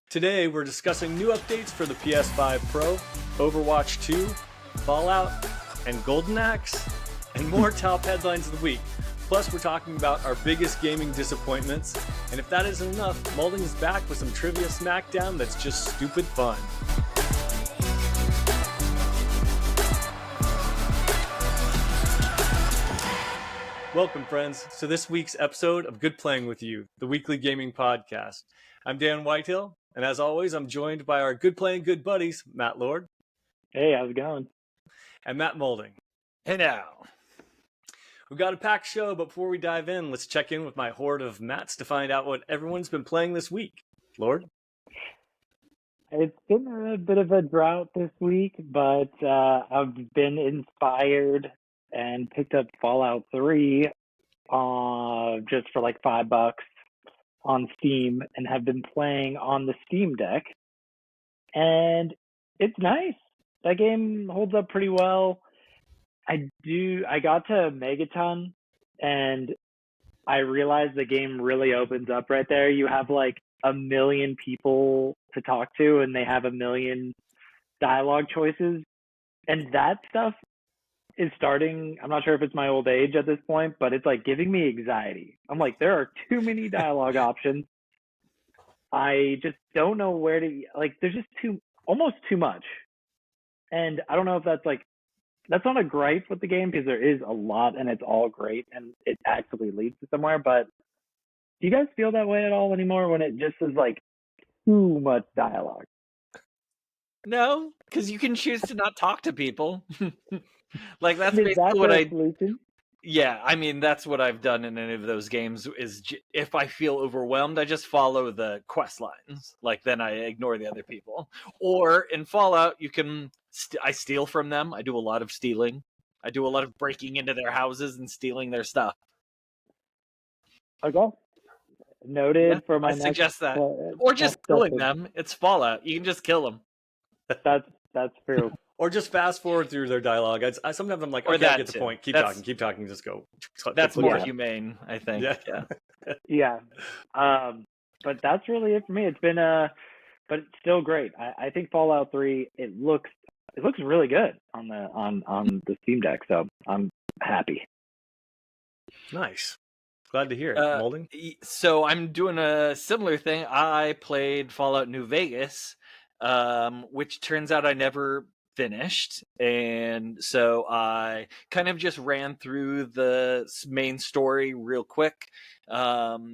Today, we're discussing new updates for the PS5 Pro, Overwatch 2, Fallout, and Golden Axe, and more top headlines of the week. Plus, we're talking about our biggest gaming disappointments, and if that isn't enough, Maulding is back with some trivia SmackDown that's just stupid fun. Welcome, friends, to this week's episode of Good Playing With You, the weekly gaming podcast. I'm Dan Whitehill, and as always, I'm joined by our Good Playing Good buddies, Matt Lord. Hey, how's it going? And Matt Maulding. Hey now. We've got a packed show, but before we dive in, let's check in with my horde of Matts to find out what everyone's been playing this week. Lord? It's been a bit of a drought this week, but I've been inspired and picked up Fallout 3 just for like $5 on Steam and have been playing on the Steam Deck. And it's nice. That game holds up pretty well. I got to Megaton and I realized the game really opens up right there. You have like 1 million people to talk to and they have 1 million dialogue choices. And that stuff is starting, I'm not sure if it's my old age at this point, but it's like giving me anxiety. I'm like, there are too many dialogue options. I just don't know where to, like, there's just almost too much. And I don't know if that's not a gripe with the game because there is a lot and it's all great and it actually leads to somewhere. But do you guys feel that way at all anymore when it just is like too much dialogue? No, because you can choose to not talk to people. Like that's basically what solution? Yeah, I mean that's what I've done in any of those games. Is if I feel overwhelmed, I just follow the quest lines. Like then I ignore the other people. Or in Fallout, you can I steal from them. I do a lot of stealing. I do a lot of breaking into their houses and stealing their stuff. Okay. Noted Yeah, for my I next suggest that. Or just killing them. It's Fallout. You can just kill them. That's true. Or just fast forward through their dialogue. Sometimes I'm like, okay, I get the point. Keep talking, just go. That's more humane, I think. Yeah. Yeah. But that's really it for me. It's been but it's still great. I think Fallout 3, it looks really good on the Steam Deck, so I'm happy. Nice. Glad to hear it. Maulding? So I'm doing a similar thing. I played Fallout New Vegas, which turns out I never finished, and so I kind of just ran through the main story real quick,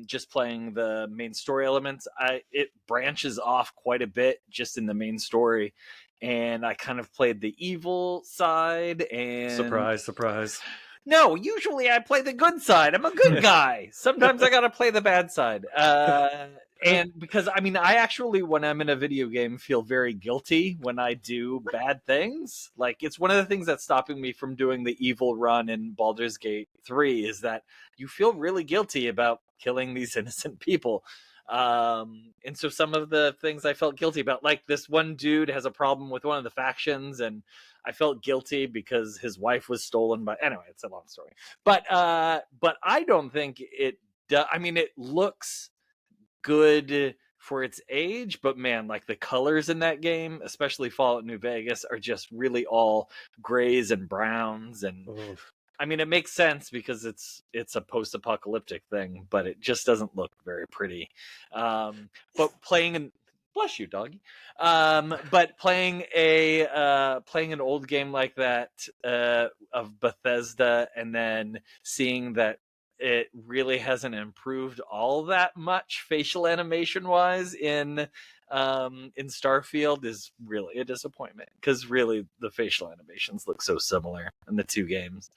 just playing the main story elements. It branches off quite a bit just in the main story, and I kind of played the evil side. And surprise. No, usually I play the good side. I'm a good guy. Sometimes I gotta play the bad side. And because, I mean, I actually, when I'm in a video game, feel very guilty when I do bad things. Like, it's one of the things that's stopping me from doing the evil run in Baldur's Gate 3 is that you feel really guilty about killing these innocent people. And so some of the things I felt guilty about, like this one dude has a problem with one of the factions, and I felt guilty because his wife was stolen by. Anyway, it's a long story. But I don't think it does. I mean, it looks good for its age, but man, like the colors in that game, especially Fallout New Vegas, are just really all grays and browns. And I mean, it makes sense because it's a post-apocalyptic thing, but it just doesn't look very pretty. But playing bless you, doggy. But playing an old game like that of Bethesda, and then seeing that it really hasn't improved all that much facial animation wise in Starfield is really a disappointment, because really the facial animations look so similar in the two games.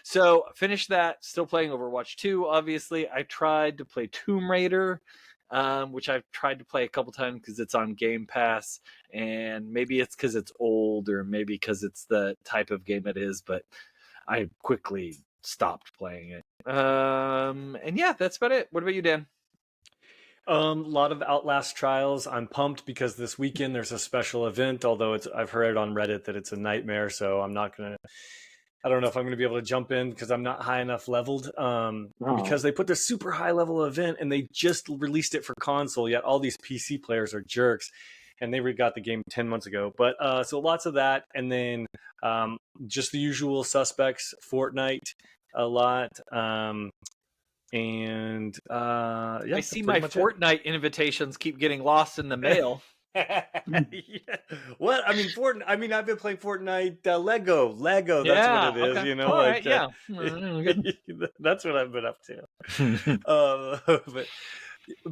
So finished that, still playing Overwatch 2. Obviously, I tried to play Tomb Raider, which I've tried to play a couple times because it's on Game Pass, and maybe it's because it's old, or maybe because it's the type of game it is, but I quickly stopped playing it. And yeah, that's about it. What about you, Dan? A lot of Outlast trials. I'm pumped because this weekend there's a special event, although I've heard on Reddit that it's a nightmare, so I'm not going to I don't know if I'm going to be able to jump in because I'm not high enough leveled. Because they put this super high level event and they just released it for console. Yet all these PC players are jerks, and they got the game 10 months ago. But so lots of that, and then just the usual suspects. Fortnite a lot. And yeah, I see my Fortnite invitations keep getting lost in the mail. Yeah. What? I mean, Fortnite. I mean, I've been playing Fortnite. Lego. That's what it is. Okay. You know, all right, yeah. That's what I've been up to. But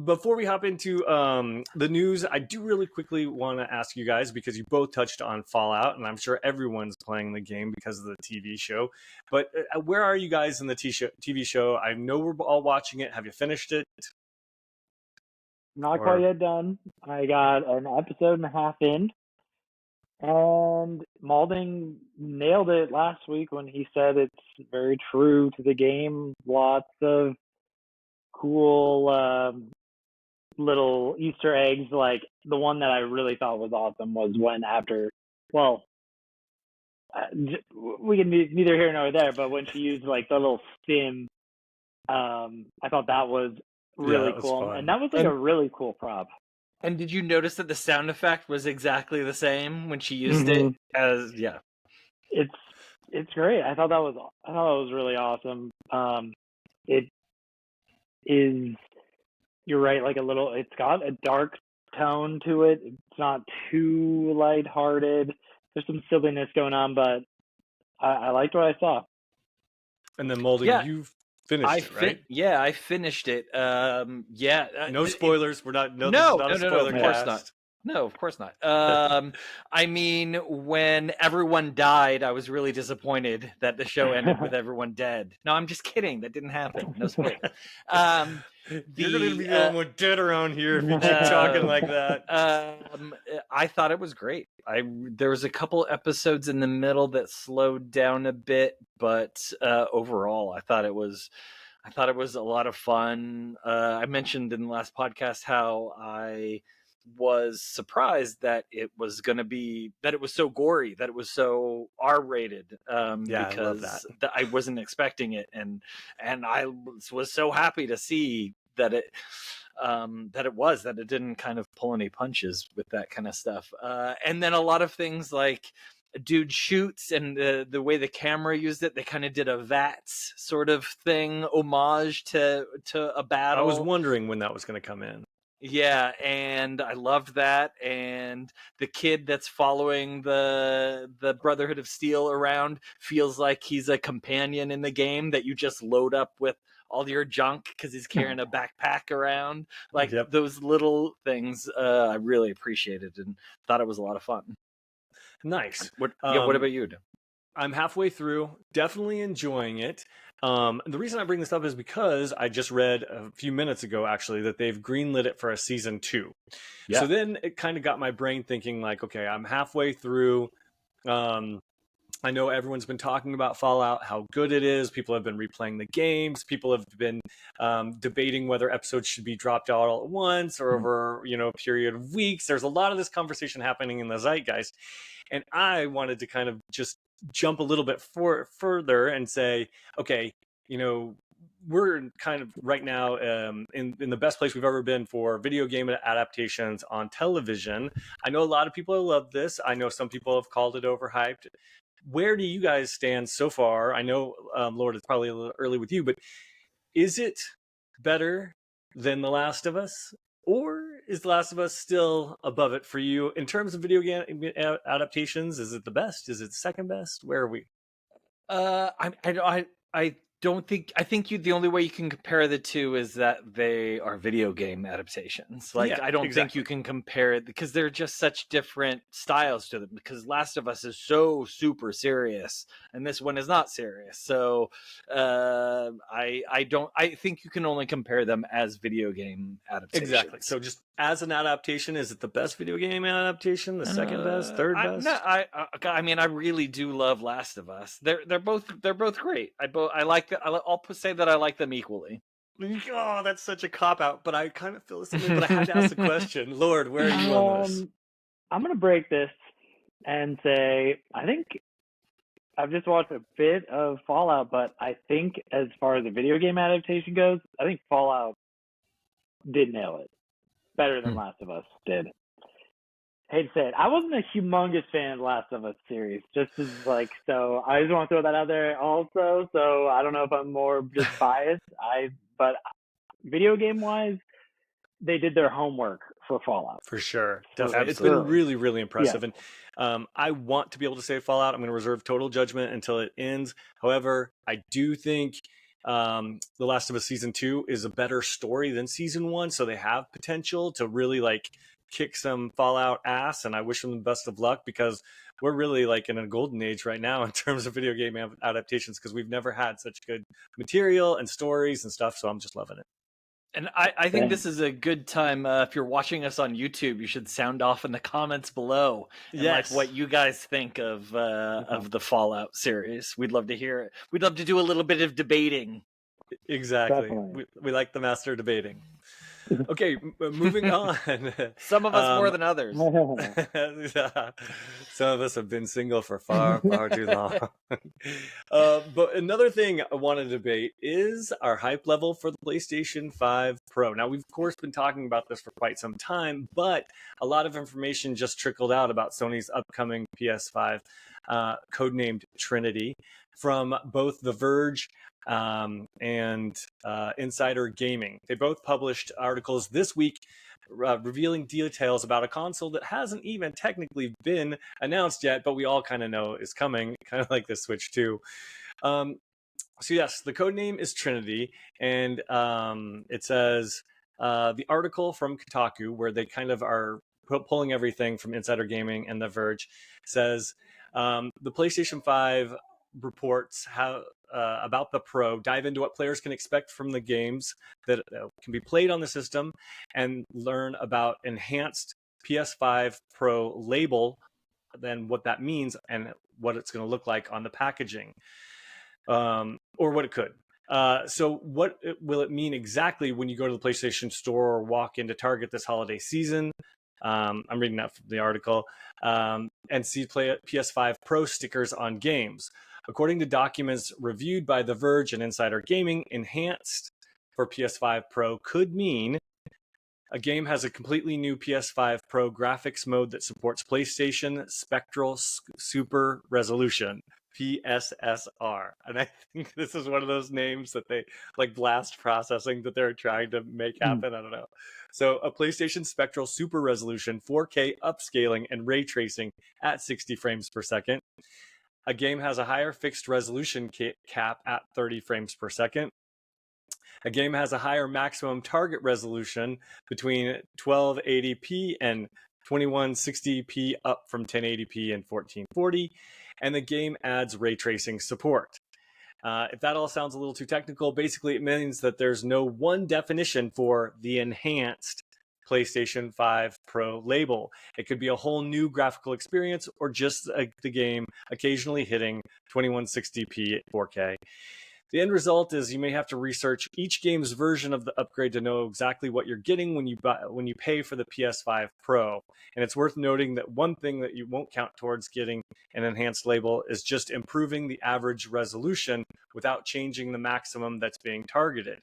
before we hop into the news, I do really quickly want to ask you guys, because you both touched on Fallout, and I'm sure everyone's playing the game because of the TV show. But where are you guys in the TV show? I know we're all watching it. Have you finished it? Not quite yet done. I got an episode and a half in, and Maulding nailed it last week when he said it's very true to the game. Lots of cool little Easter eggs. Like the one that I really thought was awesome was when we can be neither here nor there, but when she used like the little stim, I thought that was really cool, and that was like a really cool prop. And did you notice that the sound effect was exactly the same when she used it? It's great. I thought that was really awesome. It is, you're right, like it's got a dark tone to it. It's not too lighthearted. There's some silliness going on, but I liked what I saw. And then Maulding, you've finished it, right? Yeah, I finished it. No spoilers. We're not. No, no, this is not a no, spoiler of course cast. not. No, of course not. I mean, when everyone died, I was really disappointed that the show ended with everyone dead. No, I'm just kidding. That didn't happen. No spoiler. You're going to be the only one dead around here if you keep talking like that. I thought it was great. There was a couple episodes in the middle that slowed down a bit, but overall, I thought it was a lot of fun. I mentioned in the last podcast how I was surprised that it was so gory, that it was so R-rated, because I wasn't expecting it, and I was so happy to see that it didn't kind of pull any punches with that kind of stuff, and then a lot of things like dude shoots and the way the camera used it, they kind of did a VATS sort of thing, homage to a battle. I was wondering when that was going to come in. Yeah, and I loved that. And the kid that's following the Brotherhood of Steel around feels like he's a companion in the game that you just load up with all your junk because he's carrying a backpack around. Like those little things, I really appreciated and thought it was a lot of fun. Nice. What about you? I'm halfway through, definitely enjoying it. The reason I bring this up is because I just read a few minutes ago, actually, that they've greenlit it for a season 2. Yeah. So then it kind of got my brain thinking like, okay, I'm halfway through. I know everyone's been talking about Fallout, how good it is. People have been replaying the games. People have been debating whether episodes should be dropped out all at once or over, a period of weeks. There's a lot of this conversation happening in the zeitgeist. And I wanted to kind of just jump a little bit further and say, okay, we're kind of right now in the best place we've ever been for video game adaptations on television. I know a lot of people love this. I know some people have called it overhyped. Where do you guys stand so far? I know, Lord, it's probably a little early with you, but is it better than The Last of Us? Or is The Last of Us still above it for you in terms of video game adaptations? Is it the best? Is it the second best? Where are we? I think the only way you can compare the two is that they are video game adaptations. Like, I don't think you can compare it because they're just such different styles to them, because Last of Us is so super serious and this one is not serious. So I think you can only compare them as video game adaptations. Exactly. So just as an adaptation, is it the best video game adaptation, the second best, third best? I mean, I really do love Last of Us. They're both great. I like that. I'll say that I like them equally. Oh, that's such a cop out, but I kind of feel the same. But I had to ask the question, Lord, where are you on this? I'm gonna break this and say I think I've just watched a bit of Fallout, but I think as far as the video game adaptation goes, I think Fallout did nail it better than Last of Us did. Hate to say it, I wasn't a humongous fan of the Last of Us series. Just as so I just want to throw that out there also. So I don't know if I'm more just biased. But video game wise, they did their homework for Fallout. For sure. So Definitely. It's been really, really impressive. And I want to be able to say Fallout. I'm going to reserve total judgment until it ends. However, I do think The Last of Us Season 2 is a better story than Season 1. So they have potential to really kick some Fallout ass. And I wish them the best of luck because we're really in a golden age right now in terms of video game adaptations because we've never had such good material and stories and stuff. So I'm just loving it. And I think this is a good time. If you're watching us on YouTube, you should sound off in the comments below. And what you guys think of the Fallout series. We'd love to hear it. We'd love to do a little bit of debating. Exactly. We like the master debating. Okay, moving on. Some of us more than others. Some of us have been single for far, far too long. But another thing I want to debate is our hype level for the PlayStation 5 Pro. Now, we've, of course, been talking about this for quite some time, but a lot of information just trickled out about Sony's upcoming PS5, codenamed Trinity, from both The Verge and Insider Gaming. They both published articles this week revealing details about a console that hasn't even technically been announced yet, but we all kind of know is coming, kind of like the Switch 2. So yes, the code name is Trinity, and it says the article from Kotaku, where they kind of are pulling everything from Insider Gaming and The Verge, says the PlayStation 5 reports how about the Pro dive into what players can expect from the games that can be played on the system and learn about enhanced PS5 Pro label, then what that means and what it's going to look like on the packaging, or what it could. So what will it mean exactly when you go to the PlayStation Store or walk into Target this holiday season? I'm reading that from the article, and see PS5 Pro stickers on games. According to documents reviewed by The Verge and Insider Gaming, enhanced for PS5 Pro could mean a game has a completely new PS5 Pro graphics mode that supports PlayStation Spectral Super Resolution, PSSR. And I think this is one of those names that they blast processing that they're trying to make happen. I don't know. So a PlayStation Spectral Super Resolution, 4K upscaling and ray tracing at 60 frames per second. A game has a higher fixed resolution cap at 30 frames per second. A game has a higher maximum target resolution between 1280p and 2160p, up from 1080p and 1440. And the game adds ray tracing support. If that all sounds a little too technical, basically it means that there's no one definition for the enhanced PlayStation 5 Pro label. It could be a whole new graphical experience or just the game occasionally hitting 2160p at 4K. The end result is you may have to research each game's version of the upgrade to know exactly what you're getting when you pay for the PS5 Pro. And it's worth noting that one thing that you won't count towards getting an enhanced label is just improving the average resolution without changing the maximum that's being targeted.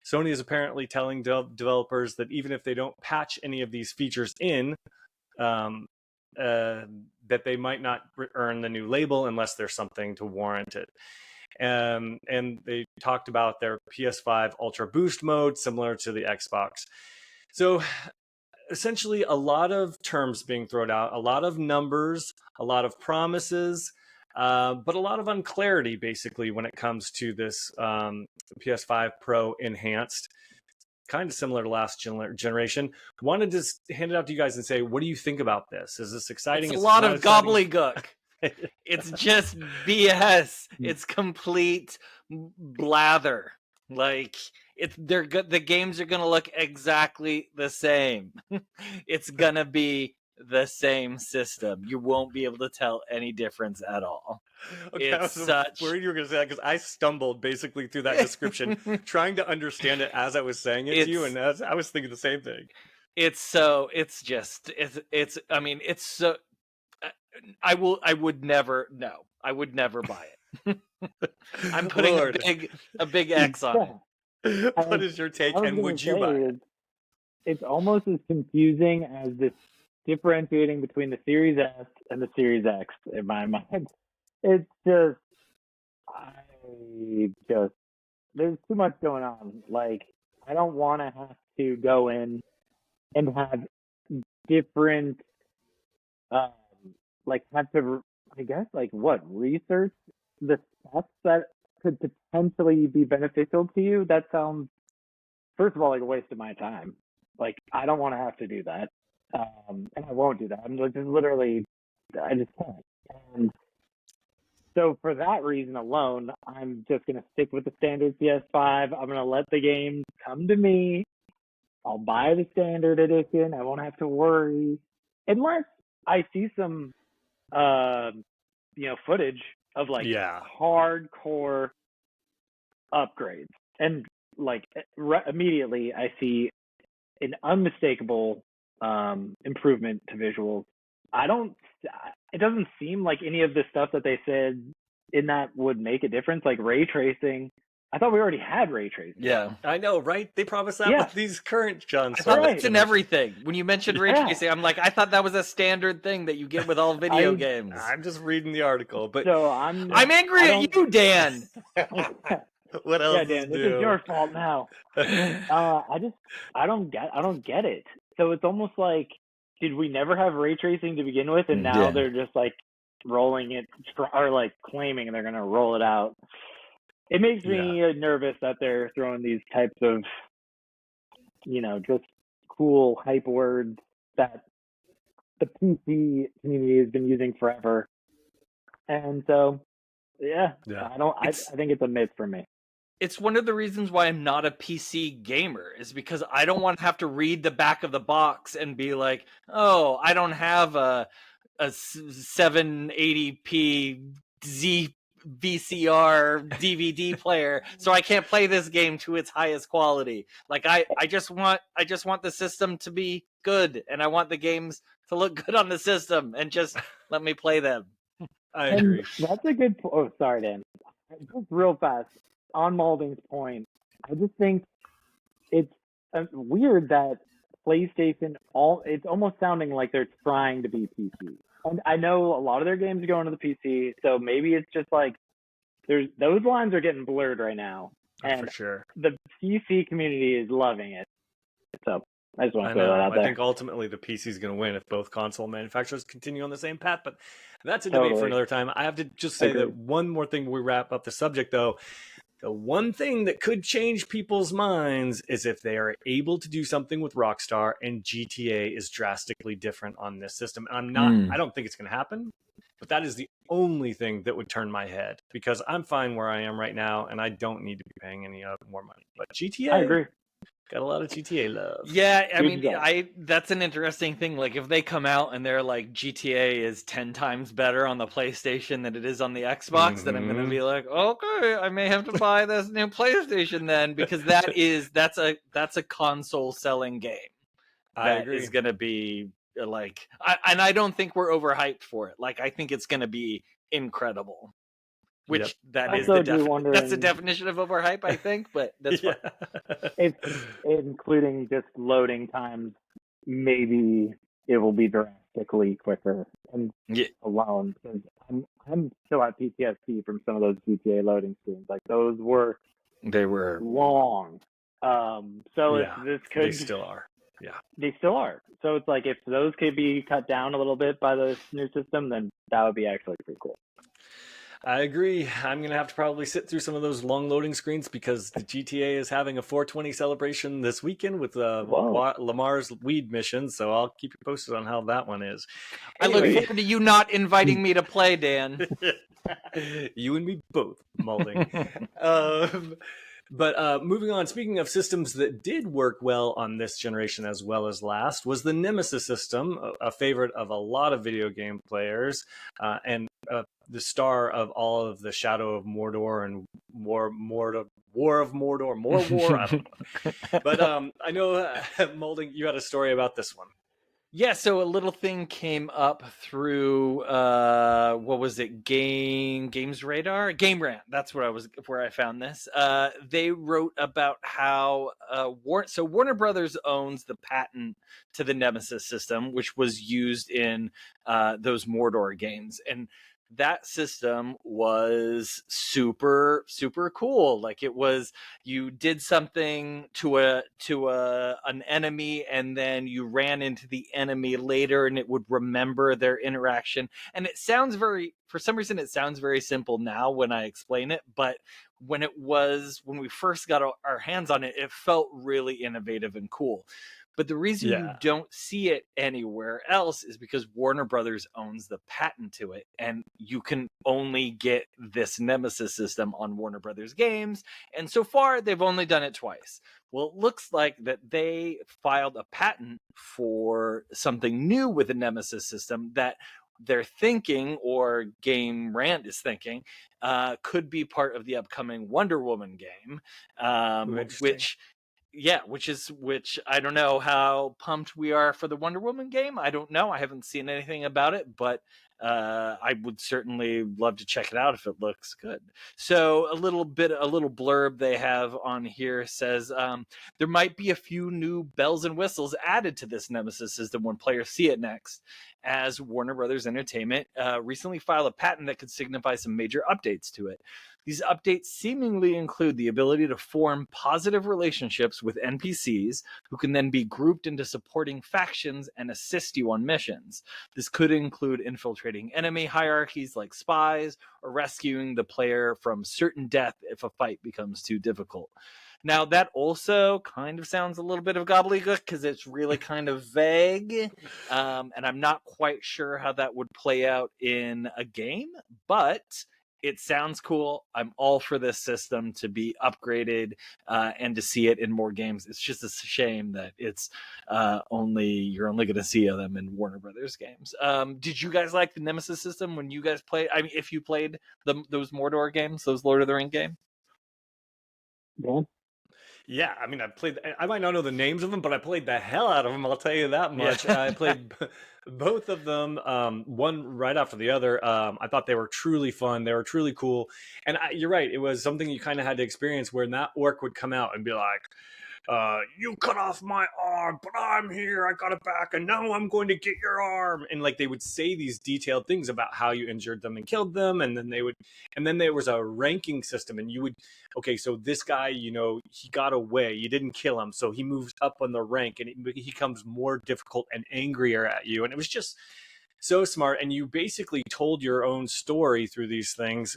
Sony is apparently telling developers that even if they don't patch any of these features in, that they might not earn the new label unless there's something to warrant it. And they talked about their PS5 Ultra Boost mode, similar to the Xbox. So essentially a lot of terms being thrown out, a lot of numbers, a lot of promises, but a lot of unclarity, basically, when it comes to this PS5 Pro enhanced, kind of similar to last generation. Wanted to hand it out to you guys and say, what do you think about this? Is this exciting? It's a lot of gobbledygook. It's just BS. It's complete blather. The games are gonna look exactly the same. It's gonna be the same system. You won't be able to tell any difference at all. Okay, I was worried you were going to say that because I stumbled basically through that description, trying to understand it as I was saying it to you, and I was thinking the same thing. I would never, no. I would never buy it. I'm putting Lord. a big X on it. What is your take, I was and gonna would you buy say it? it's almost as confusing as this differentiating between the Series S and the Series X in my mind. It's just, there's too much going on. Like, I don't want to have to go in and have different, um, like, have to, I guess, like, research the stuff that could potentially be beneficial to you. That sounds, first of all, like a waste of my time. Like, I don't want to have to do that. And I won't do that. I'm just literally, I just can't. And so for that reason alone, I'm just going to stick with the standard PS5. I'm going to let the games come to me. I'll buy the standard edition. I won't have to worry. Unless I see some, footage of like Yeah. hardcore upgrades. And like immediately I see an unmistakable improvement to visuals. It doesn't seem like any of the stuff that they said in that would make a difference, like ray tracing. I thought we already had ray tracing. Yeah. I know, right? They promised that Yeah. with these current John. I thought Right. that's in everything. When you mentioned ray Yeah. tracing, I'm like, I thought that was a standard thing that you get with all video games. I'm just reading the article, but So I'm angry I at you, Dan. what else? Yeah, Dan, this is your fault now. I don't get it. So it's almost like, did we never have ray tracing to begin with, and now Yeah. they're just like rolling it, or like claiming they're gonna roll it out. It makes me nervous that they're throwing these types of, just cool hype words that the PC community has been using forever. And so, yeah. I think it's a myth for me. It's one of the reasons why I'm not a PC gamer, is because I don't want to have to read the back of the box and be like, oh, I don't have a 780p Z VCR DVD player, so I can't play this game to its highest quality. Like I just want the system to be good, and I want the games to look good on the system, and just let me play them. I agree. That's a good point. Oh, sorry, Dan. Just real fast on Maulding's point. I just think it's weird that PlayStation it's almost sounding like they're trying to be PC. And I know a lot of their games are going to the PC, so maybe it's just like those lines are getting blurred right now. And for sure. The PC community is loving it. So I just want to throw know. that out there. I think ultimately the PC is going to win if both console manufacturers continue on the same path, but that's a debate for another time. I have to just say that one more thing before we wrap up the subject, though. The one thing that could change people's minds is if they are able to do something with Rockstar and GTA is drastically different on this system. And I don't think it's going to happen, but that is the only thing that would turn my head, because I'm fine where I am right now and I don't need to be paying any more money. But GTA, I agree. Got a lot of GTA love. Yeah, I mean, that's an interesting thing. Like, if they come out and they're like, GTA is 10 times better on the PlayStation than it is on the Xbox, then I'm going to be like, okay, I may have to buy this new PlayStation then, because that's a console selling game. I agree. Is going to be like, I don't think we're overhyped for it. Like, I think it's going to be incredible. Which that's the definition of overhype, I think, but that's fine. It's including just loading times. Maybe it will be drastically quicker and alone, because I'm still at PTSD from some of those GTA loading screens. Like, those were long. So if this could, they still are. Yeah, they still are. So it's like, if those could be cut down a little bit by this new system, then that would be actually pretty cool. I agree. I'm going to have to probably sit through some of those long loading screens, because the GTA is having a 420 celebration this weekend with Lamar's weed mission. So I'll keep you posted on how that one is. Anyway. I look forward to you not inviting me to play, Dan. You and me both, Maulding. But moving on, speaking of systems that did work well on this generation as well as last, was the Nemesis system, a favorite of a lot of video game players, and the star of all of the Shadow of Mordor and War of Mordor, more war. I don't know. But I know, Maulding, you had a story about this one. Yeah, so a little thing came up through what was it? Games Radar? Game Rant. That's where I found this. They wrote about how Warner Brothers owns the patent to the Nemesis system, which was used in those Mordor games. And that system was super super cool. Like, it was, you did something to an enemy, and then you ran into the enemy later, and it would remember their interaction. And it sounds for some reason it sounds very simple now when I explain it, but when we first got our hands on it, it felt really innovative and cool. But the reason you don't see it anywhere else is because Warner Brothers owns the patent to it, and you can only get this Nemesis system on Warner Brothers games. And so far, they've only done it twice. Well, it looks like that they filed a patent for something new with the Nemesis system that they're thinking, or Game Rant is thinking, could be part of the upcoming Wonder Woman game, which I don't know how pumped we are for the Wonder Woman game. I don't know. I haven't seen anything about it, but I would certainly love to check it out if it looks good. So a little blurb they have on here says there might be a few new bells and whistles added to this Nemesis system when players see it next, as Warner Brothers Entertainment recently filed a patent that could signify some major updates to it. These updates seemingly include the ability to form positive relationships with NPCs, who can then be grouped into supporting factions and assist you on missions. This could include infiltrating enemy hierarchies like spies, or rescuing the player from certain death if a fight becomes too difficult. Now, that also kind of sounds a little bit of gobbledygook, because it's really kind of vague, and I'm not quite sure how that would play out in a game, but it sounds cool. I'm all for this system to be upgraded and to see it in more games. It's just a shame that it's you're only going to see them in Warner Brothers games. Did you guys like the Nemesis system when you guys played? I mean, if you played those Mordor games, those Lord of the Ring games? Yeah, I mean, I might not know the names of them, but I played the hell out of them. I'll tell you that much. I played both of them, one right after the other. I thought they were truly fun. They were truly cool. And you're right. It was something you kind of had to experience, where that orc would come out and be like, you cut off my arm, but I'm here, I got it back, and now I'm going to get your arm. And like, they would say these detailed things about how you injured them and killed them, and then there was a ranking system, and okay, so this guy, he got away, you didn't kill him, so he moves up on the rank, and he becomes more difficult and angrier at you. And it was just so smart, and you basically told your own story through these things,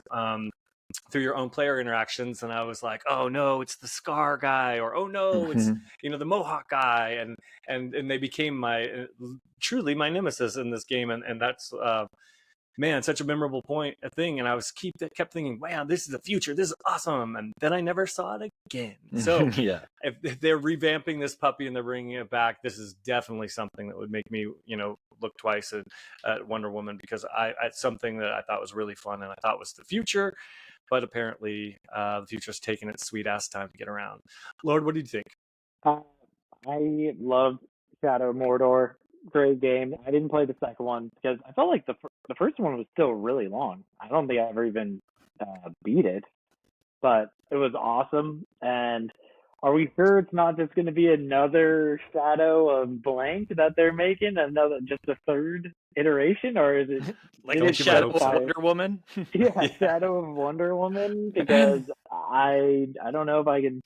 through your own player interactions. And I was like, oh no, it's the Scar guy, or oh no, it's the Mohawk guy, and they became truly my nemesis in this game. And that's man, such a memorable thing. And I kept thinking, wow, this is the future, this is awesome. And then I never saw it again. So yeah, if they're revamping this puppy and they're bringing it back, this is definitely something that would make me look twice at Wonder Woman, because it's something that I thought was really fun, and I thought was the future. But apparently, the future's taking its sweet ass time to get around. Lord, what do you think? I loved Shadow of Mordor. Great game. I didn't play the second one because I felt like the first one was still really long. I don't think I ever even beat it, but it was awesome. And are we sure it's not just going to be another Shadow of blank that they're making, just a third iteration, or is it like a Shadow of Wonder Woman? Yeah, Shadow of Wonder Woman, because I don't know if I can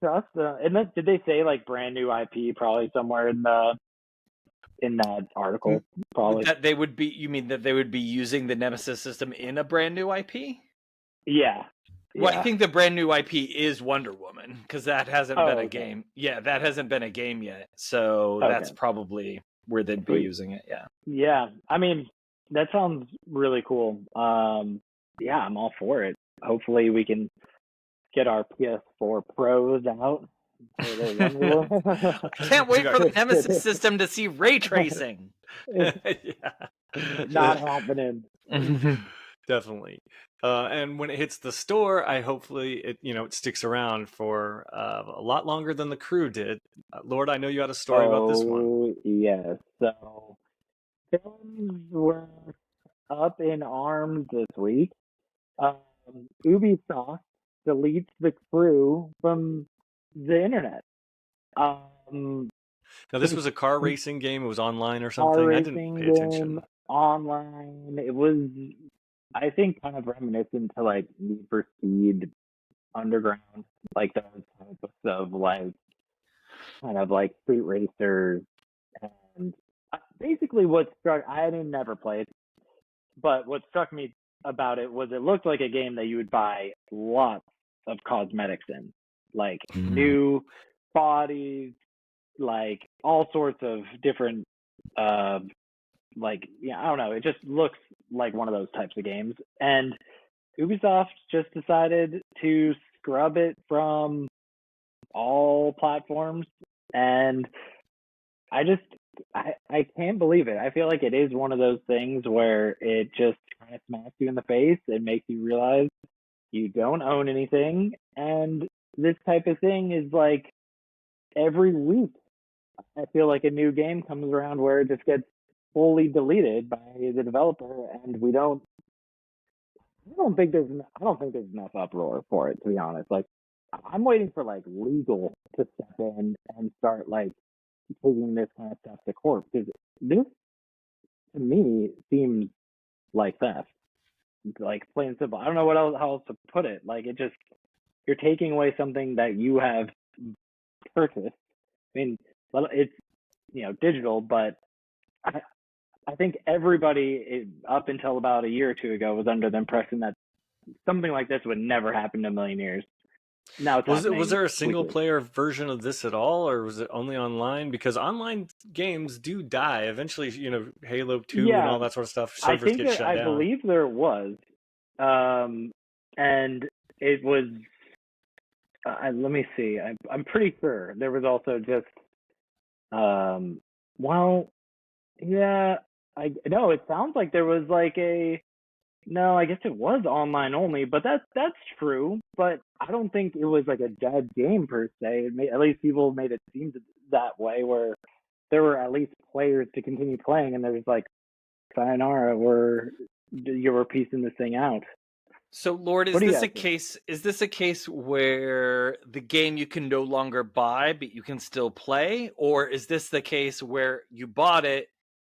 trust. Did they say like brand new IP probably somewhere in that article? Probably that they would be. You mean that they would be using the Nemesis system in a brand new IP? Yeah. Well, I think the brand new IP is Wonder Woman, because that hasn't been a game. Yeah, that hasn't been a game yet. So that's probably where they'd be using it. Yeah. Yeah. I mean, that sounds really cool. Yeah, I'm all for it. Hopefully we can get our PS4 Pros out. Can't wait for the Nemesis system to see ray tracing. Not happening. Definitely. And when it hits the store, hopefully it sticks around for a lot longer than the crew did. Lord, I know you had a story about this one. Oh, yes. So films were up in arms this week. Ubisoft deletes the crew from the internet. Um, Now, this was a car racing game. It was online or car something. I didn't racing pay attention. game online. It was, I think, kind of reminiscent to like Need for Speed Underground, like those types of like kind of like street racers. And basically, what struck I didn't never play it, but what struck me about it was it looked like a game that you would buy lots of cosmetics in, like new bodies, like all sorts of different like I don't know, it just looks like one of those types of games. And Ubisoft just decided to scrub it from all platforms, and I can't believe it. I feel like it is one of those things where it just kind of smacks you in the face and makes you realize you don't own anything. And this type of thing is like every week. I feel like a new game comes around where it just gets fully deleted by the developer, and I don't think there's enough uproar for it, to be honest. Like, I'm waiting for like legal to step in and start like taking this kind of stuff to court, because this to me seems like theft, like plain and simple. I don't know how else to put it. Like, it just, you're taking away something that you have purchased. I mean, it's digital, but I think everybody up until about a year or two ago was under the impression that something like this would never happen in a million years. Now it's Was there a single weekly. player version of this at all, or was it only online? Because online games do die eventually. Halo 2 and all that sort of stuff. Servers get shut down. I believe there was, and it was. Let me see. I'm pretty sure there was also just. Well, yeah. No. It sounds like there was like a. No, I guess it was online only, but that's true. But I don't think it was like a dead game per se. At least people made it seem that way, where there were at least players to continue playing, and there's like, sayonara, you were piecing this thing out. So, Lord, is this a case? Is this a case where the game you can no longer buy, but you can still play, or is this the case where you bought it,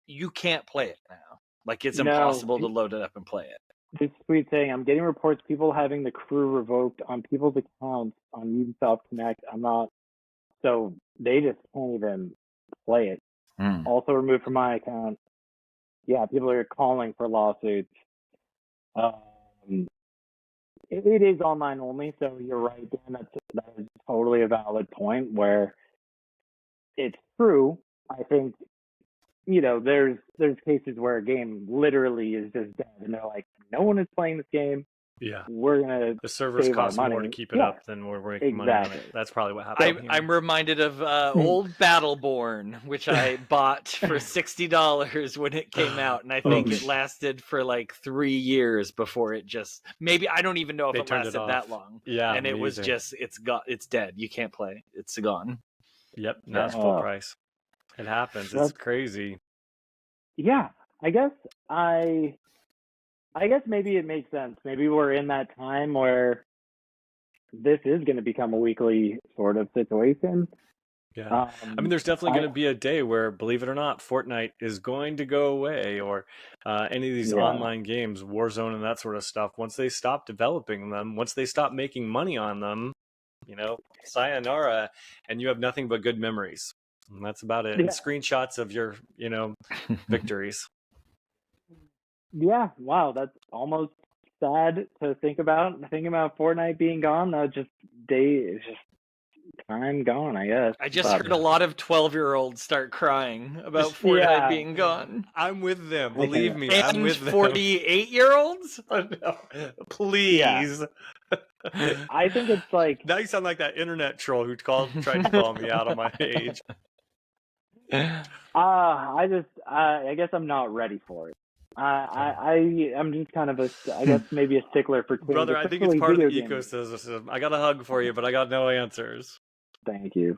you can't play it now? Like, it's impossible to load it up and play it. This tweet saying, I'm getting reports people having the crew revoked on people's accounts on Ubisoft Connect. I'm not. So they just can't even play it. Also removed from my account. Yeah, people are calling for lawsuits. It is online only, so you're right, Dan. That is totally a valid point where it's true. I think there's cases where a game literally is just dead, and they're like, no one is playing this game. Yeah, we're gonna. The servers cost more to keep it up than we're making money on it. That's probably what happened. I'm reminded of old Battleborn, which I bought for $60 when it came out, and I think it lasted for like 3 years before it just. Maybe I don't even know if it lasted that long. Yeah, and it was just it's dead. You can't play. It's gone. Yep, now it's full price. It happens. It's crazy. Yeah, I guess maybe it makes sense. Maybe we're in that time where this is going to become a weekly sort of situation. Yeah. I mean, there's definitely going to be a day where, believe it or not, Fortnite is going to go away, or any of these online games, Warzone and that sort of stuff. Once they stop developing them, once they stop making money on them, sayonara, and you have nothing but good memories. And that's about it. And screenshots of your, victories. Yeah, wow, that's almost sad to think about. Thinking about Fortnite being gone, it's just time gone, I guess. I just heard a lot of 12-year-olds start crying about Fortnite being gone. I'm with them, believe me. And I'm with them. 48-years-olds? Oh, no. Please. Yeah. I think it's like now you sound like that internet troll who tried to call me out on my age. I guess I'm not ready for it. I'm just kind of I guess maybe a stickler for change, Brother, I think it's especially part of the video games. ecosystem. I got a hug for you, but I got no answers. Thank you.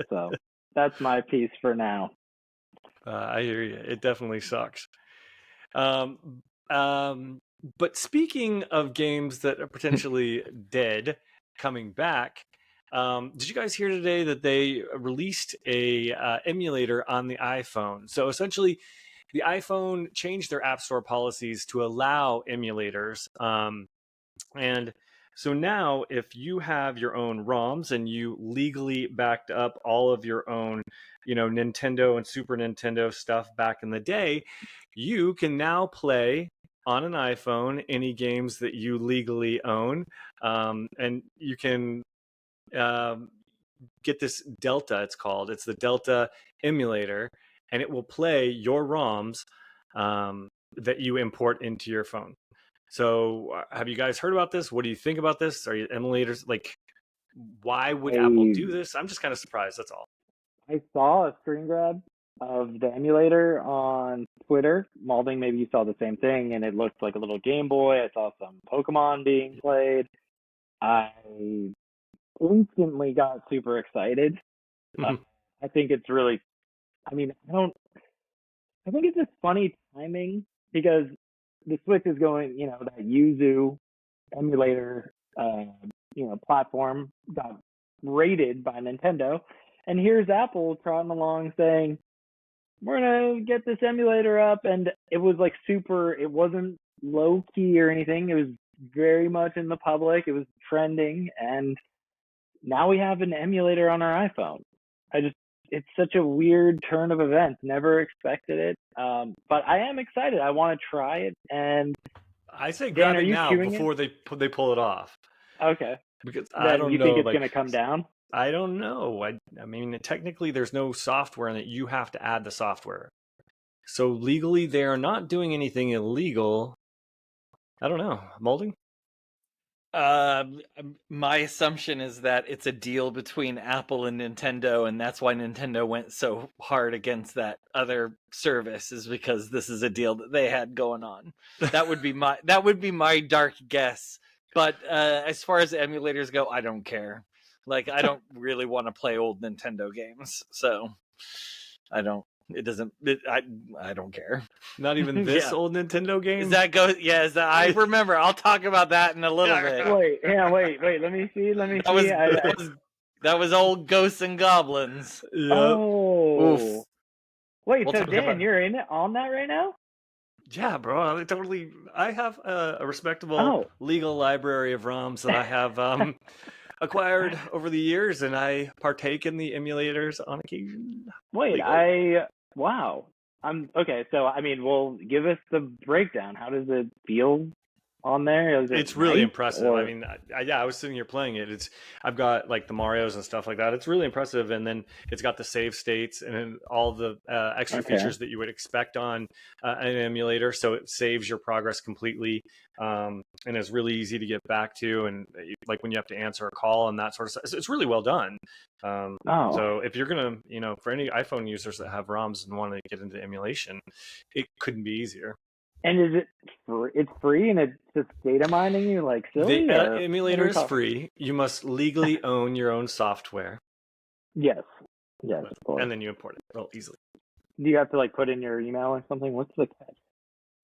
So that's my piece for now. I hear you. It definitely sucks. Um, but speaking of games that are potentially dead coming back, did you guys hear today that they released a emulator on the iPhone? So essentially, the iPhone changed their App Store policies to allow emulators. And so now, if you have your own ROMs and you legally backed up all of your own, Nintendo and Super Nintendo stuff back in the day, you can now play on an iPhone any games that you legally own. And you can get this Delta, it's called. It's the Delta emulator, and it will play your ROMs that you import into your phone. So, have you guys heard about this? What do you think about this? Are you emulators like? Why would Apple do this? I'm just kind of surprised. That's all. I saw a screen grab of the emulator on Twitter. Maulding, maybe you saw the same thing, and it looked like a little Game Boy. I saw some Pokemon being played. I instantly got super excited. I think it's really, I mean, I think it's just funny timing because the Switch is going, that Yuzu emulator, platform got rated by Nintendo. And here's Apple trotting along saying, we're going to get this emulator up. And it was like it wasn't low key or anything. It was very much in the public. It was trending. And now we have an emulator on our iPhone. It's such a weird turn of events. Never expected it. But I am excited. I want to try it. And I say grab it now before they pull it off. Okay. Because I don't know. You think it's going to come down? I don't know. I mean, technically, there's no software in it. You have to add the software. So legally, they are not doing anything illegal. I don't know. Maulding? My assumption is that it's a deal between Apple and Nintendo, and that's why Nintendo went so hard against that other service, is because this is a deal that they had going on. That would be my dark guess. But as far as emulators go, I don't care. Like, I don't really want to play old Nintendo games, so I don't. It doesn't. I don't care. Not even this old Nintendo game. Is that go? Yeah, I remember. I'll talk about that in a little bit. Wait. Let me see. That was old Ghosts and Goblins. Yep. Oh. Oof. Wait. We'll so Dan, you're on that right now? Yeah, bro. I have a respectable legal library of ROMs that I have acquired over the years, and I partake in the emulators on occasion. Wait, wow. Okay, so I mean, well, give us the breakdown. How does it feel on there? It's really impressive. I mean, I was sitting here playing it. I've got like the Marios and stuff like that. It's really impressive, and then it's got the save states and all the extra features that you would expect on an emulator. So it saves your progress completely, and it's really easy to get back to. And like when you have to answer a call and that sort of stuff, it's really well done. So if you're gonna, for any iPhone users that have ROMs and want to get into emulation, it couldn't be easier. And is it free? It's free, and it's just data mining you like silly? The emulator is free. You must legally own your own software. Yes, of course. And then you import it real easily. Do you have to like put in your email or something? What's the catch?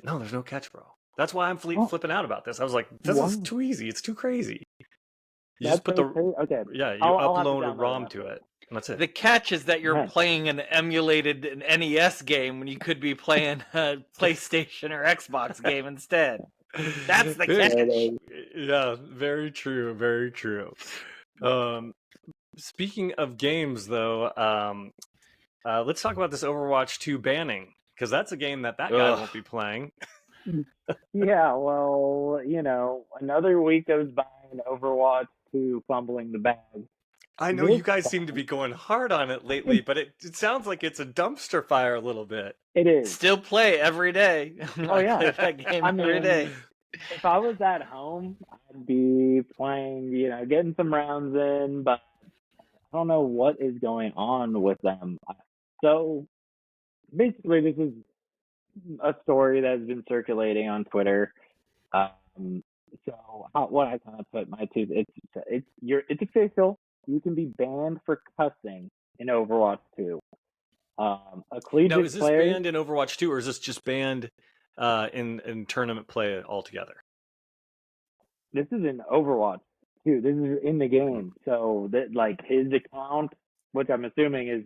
No, there's no catch, bro. That's why I'm flipping out about this. I was like, this is too easy. It's too crazy. You just put you upload a ROM to it. And that's it. The catch is that you're playing an emulated NES game when you could be playing a PlayStation or Xbox game instead. That's the catch. Yeah, very true. Very true. Speaking of games, though, let's talk about this Overwatch 2 banning, because that's a game that guy won't be playing. Yeah, well, another week goes by and Overwatch 2 fumbling the bag. I know you guys seem to be going hard on it lately, but it sounds like it's a dumpster fire a little bit. It is. Still play every day. Oh, yeah. Play that game every day. If I was at home, I'd be playing, getting some rounds in, but I don't know what is going on with them. So basically, this is a story that has been circulating on Twitter. What I kind of put my two, it's official. You can be banned for cussing in Overwatch 2. A Now, collegiate is this player. banned in Overwatch 2, or is this just banned in tournament play altogether? This is in Overwatch 2. This is in the game. So that like his account, which I'm assuming is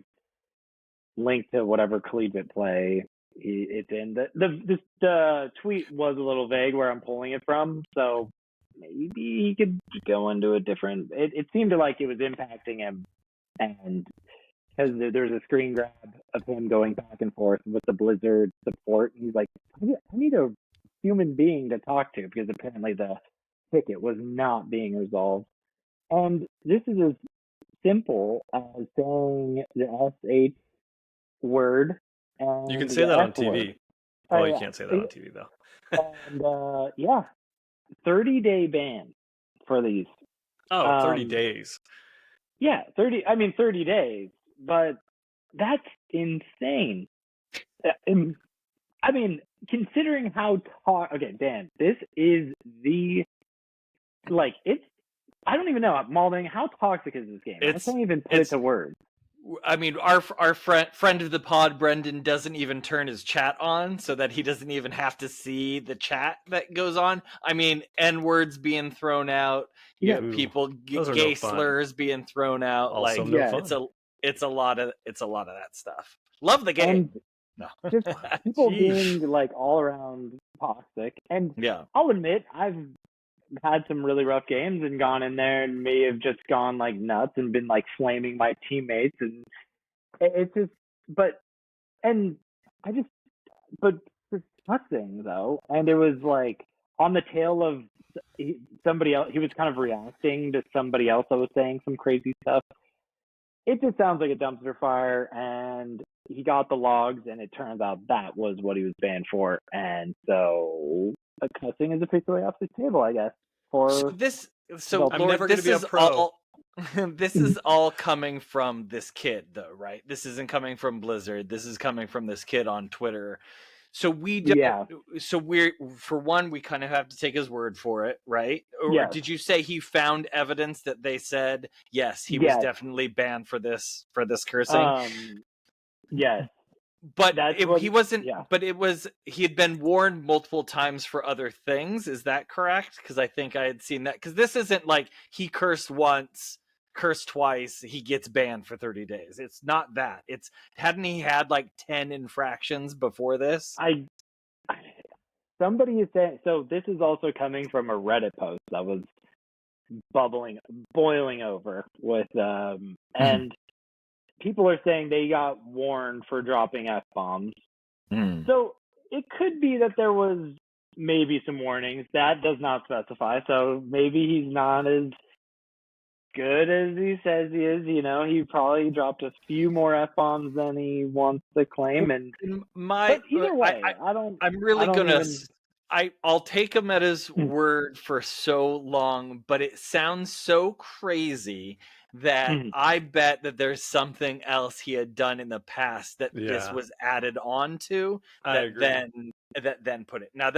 linked to whatever collegiate play it's in. The tweet was a little vague where I'm pulling it from, so maybe he could go into a different. It seemed like it was impacting him, and because there's a screen grab of him going back and forth with the Blizzard support, and he's like, I need a human being to talk to because apparently the ticket was not being resolved. And this is as simple as saying the SH word and You can say the that on F word. TV. Oh, you can't say that on TV though. And yeah, 30-day ban for these. Oh, 30 days. Yeah, 30 days, but that's insane. I mean, considering how okay, Dan, this is it's I don't even know, Maulding, how toxic is this game? I can't even put it to words. I mean, our friend of the pod, Brendan, doesn't even turn his chat on so that he doesn't even have to see the chat that goes on. I mean, N-words being thrown out, people, gay slurs being thrown out. Also like, no fun. It's a lot of that stuff. Love the game. And just people being like all around toxic. And I'll admit, I've had some really rough games and gone in there and may have just gone like nuts and been like flaming my teammates, and it's just but for cussing though, and it was like on the tail of somebody else. He was kind of reacting to somebody else that was saying some crazy stuff. It just sounds like a dumpster fire, and he got the logs, and it turns out that was what he was banned for, and so cussing is officially off the table, I guess. I'm never going to be a pro. This is all coming from this kid, though, right? This isn't coming from Blizzard. This is coming from this kid on Twitter. So we for one, we kind of have to take his word for it, right? Or did you say he found evidence that they said yes, he was definitely banned for this cursing? Yes. But he wasn't. Yeah. But he had been warned multiple times for other things. Is that correct? Because I think I had seen that. Because this isn't like he cursed once, cursed twice, he gets banned for 30 days. It's not that. It's hadn't he had like 10 infractions before this? Somebody is saying, so this is also coming from a Reddit post that was boiling over with and people are saying they got warned for dropping F-bombs. So it could be that there was maybe some warnings. That does not specify. So maybe he's not as good as he says he is. He probably dropped a few more F-bombs than he wants to claim. And but either way, I'll take him at his word for so long, but it sounds so crazy that I bet that there's something else he had done in the past that this was added on to that then put it. Now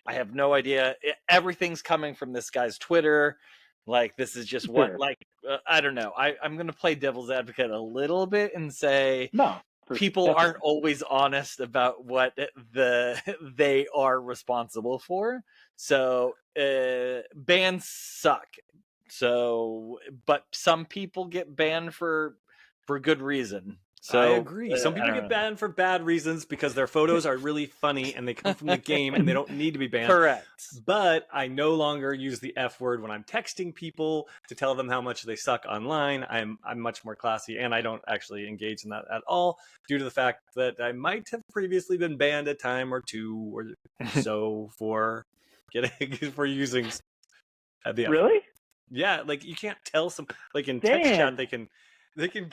I have no idea. Everything's coming from this guy's Twitter. Like this is just what I don't know. I'm going to play devil's advocate a little bit and say people aren't always honest about what they are responsible for. So bans suck. So, but some people get banned for good reason. So I agree. Some people get banned for bad reasons because their photos are really funny and they come from the game and they don't need to be banned. Correct. But I no longer use the F word when I'm texting people to tell them how much they suck online. I'm much more classy, and I don't actually engage in that at all due to the fact that I might have previously been banned a time or two or so for using the F word. Really? Yeah, like you can't tell in text chat they can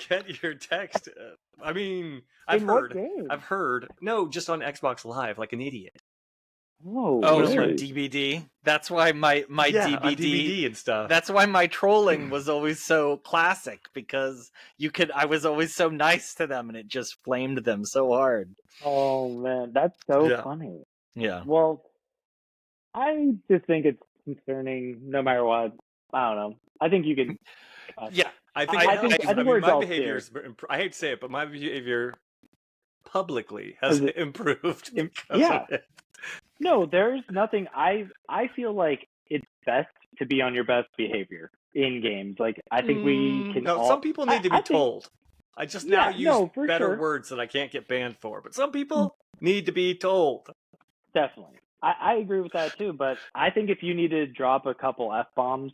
get your text. I mean, I've heard. No, just on Xbox Live, like an idiot. Oh, really? DVD. That's why my Yeah, on DVD. DVD and stuff. That's why my trolling was always so classic, because I was always so nice to them and it just flamed them so hard. Oh man, that's so Yeah. funny. Yeah. Well, I just think it's concerning no matter what. I don't know. I think you can. Yeah. I think I think my we're all behavior is, I hate to say it, but my behavior publicly has Is it- improved because Yeah. of it. No, there's nothing. I feel like it's best to be on your best behavior in games. Like I think we can. No, all, some people need to be I think- told. I just now Yeah, use no, for better sure. words that I can't get banned for, but some people need to be told. Definitely. I agree with that too, but I think if you need to drop a couple F-bombs,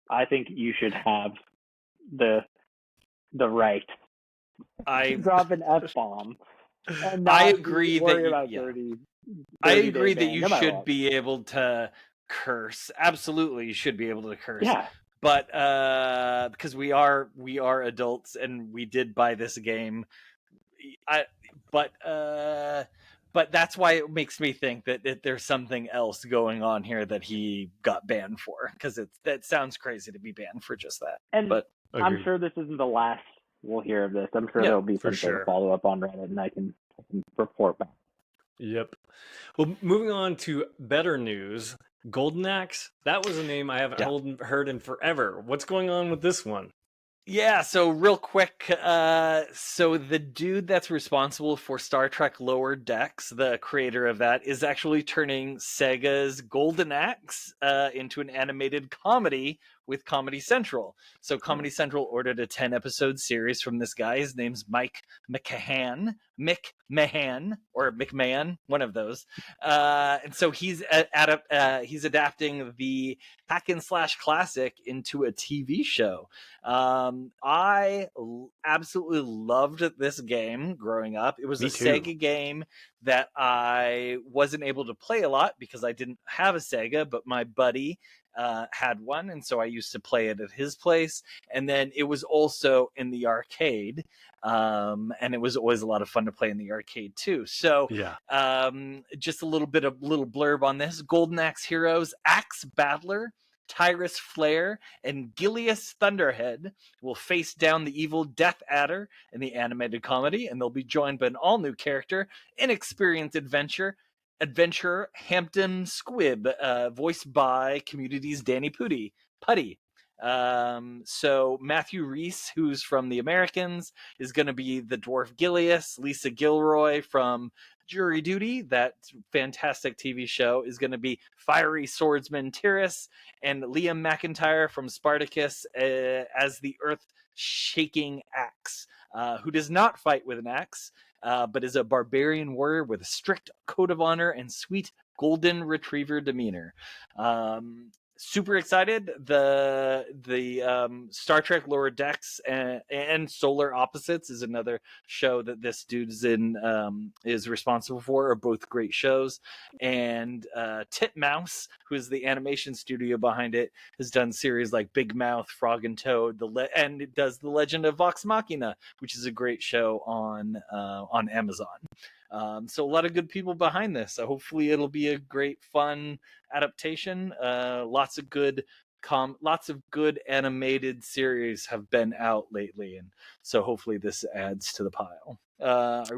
I think you should have the right to drop an F-bomb and not I agree that worry you- about yeah. dirty I day agree that ban, you no matter should what. be able to curse. Absolutely, you should be able to curse. Yeah. But because we are adults and we did buy this game, but that's why it makes me think that there's something else going on here that he got banned for, because that sounds crazy to be banned for just that. And But I'm Agreed. sure this isn't the last we'll hear of this. I'm sure Yeah, there'll be for some sort sure. of follow-up on Reddit, and I can report back. Yep. Well, moving on to better news, Golden Axe. That was a name I haven't heard in forever. What's going on with this one? yeah, so real quick, so the dude that's responsible for Star Trek Lower Decks, the creator of that, is actually turning Sega's Golden Axe into an animated comedy with Comedy Central. So Comedy Central ordered a 10-episode series from this guy. His name's Mick Mahan, or McMahon, one of those. And so he's adapting the hack and slash classic into a TV show. I absolutely loved this game growing up. It was Me a too. Sega game that I wasn't able to play a lot because I didn't have a Sega, but my buddy had one, and so I used to play it at his place. And then it was also in the arcade, and it was always a lot of fun to play in the arcade too. So Yeah. just a little blurb on this. Golden Axe heroes Axe Battler, Tyrus Flare, and Gilius Thunderhead will face down the evil Death Adder in the animated comedy, and they'll be joined by an all-new character, inexperienced adventurer Hampton Squibb, voiced by Community's Danny Putty. So Matthew Reese, who's from The Americans, is going to be the dwarf Gilius. Lisa Gilroy from Jury Duty, that fantastic TV show, is going to be fiery swordsman Tyrus, and Liam McIntyre from Spartacus as the earth-shaking axe, who does not fight with an axe, but is a barbarian warrior with a strict code of honor and sweet golden retriever demeanor. Super excited. The Star Trek Lower Decks and Solar Opposites is another show that this dude's is responsible for, are both great shows. And Titmouse, who is the animation studio behind it, has done series like Big Mouth, Frog and Toad, and it does The Legend of Vox Machina, which is a great show on Amazon. So a lot of good people behind this. So hopefully it'll be a great, fun adaptation. Lots of good animated series have been out lately, and so hopefully this adds to the pile.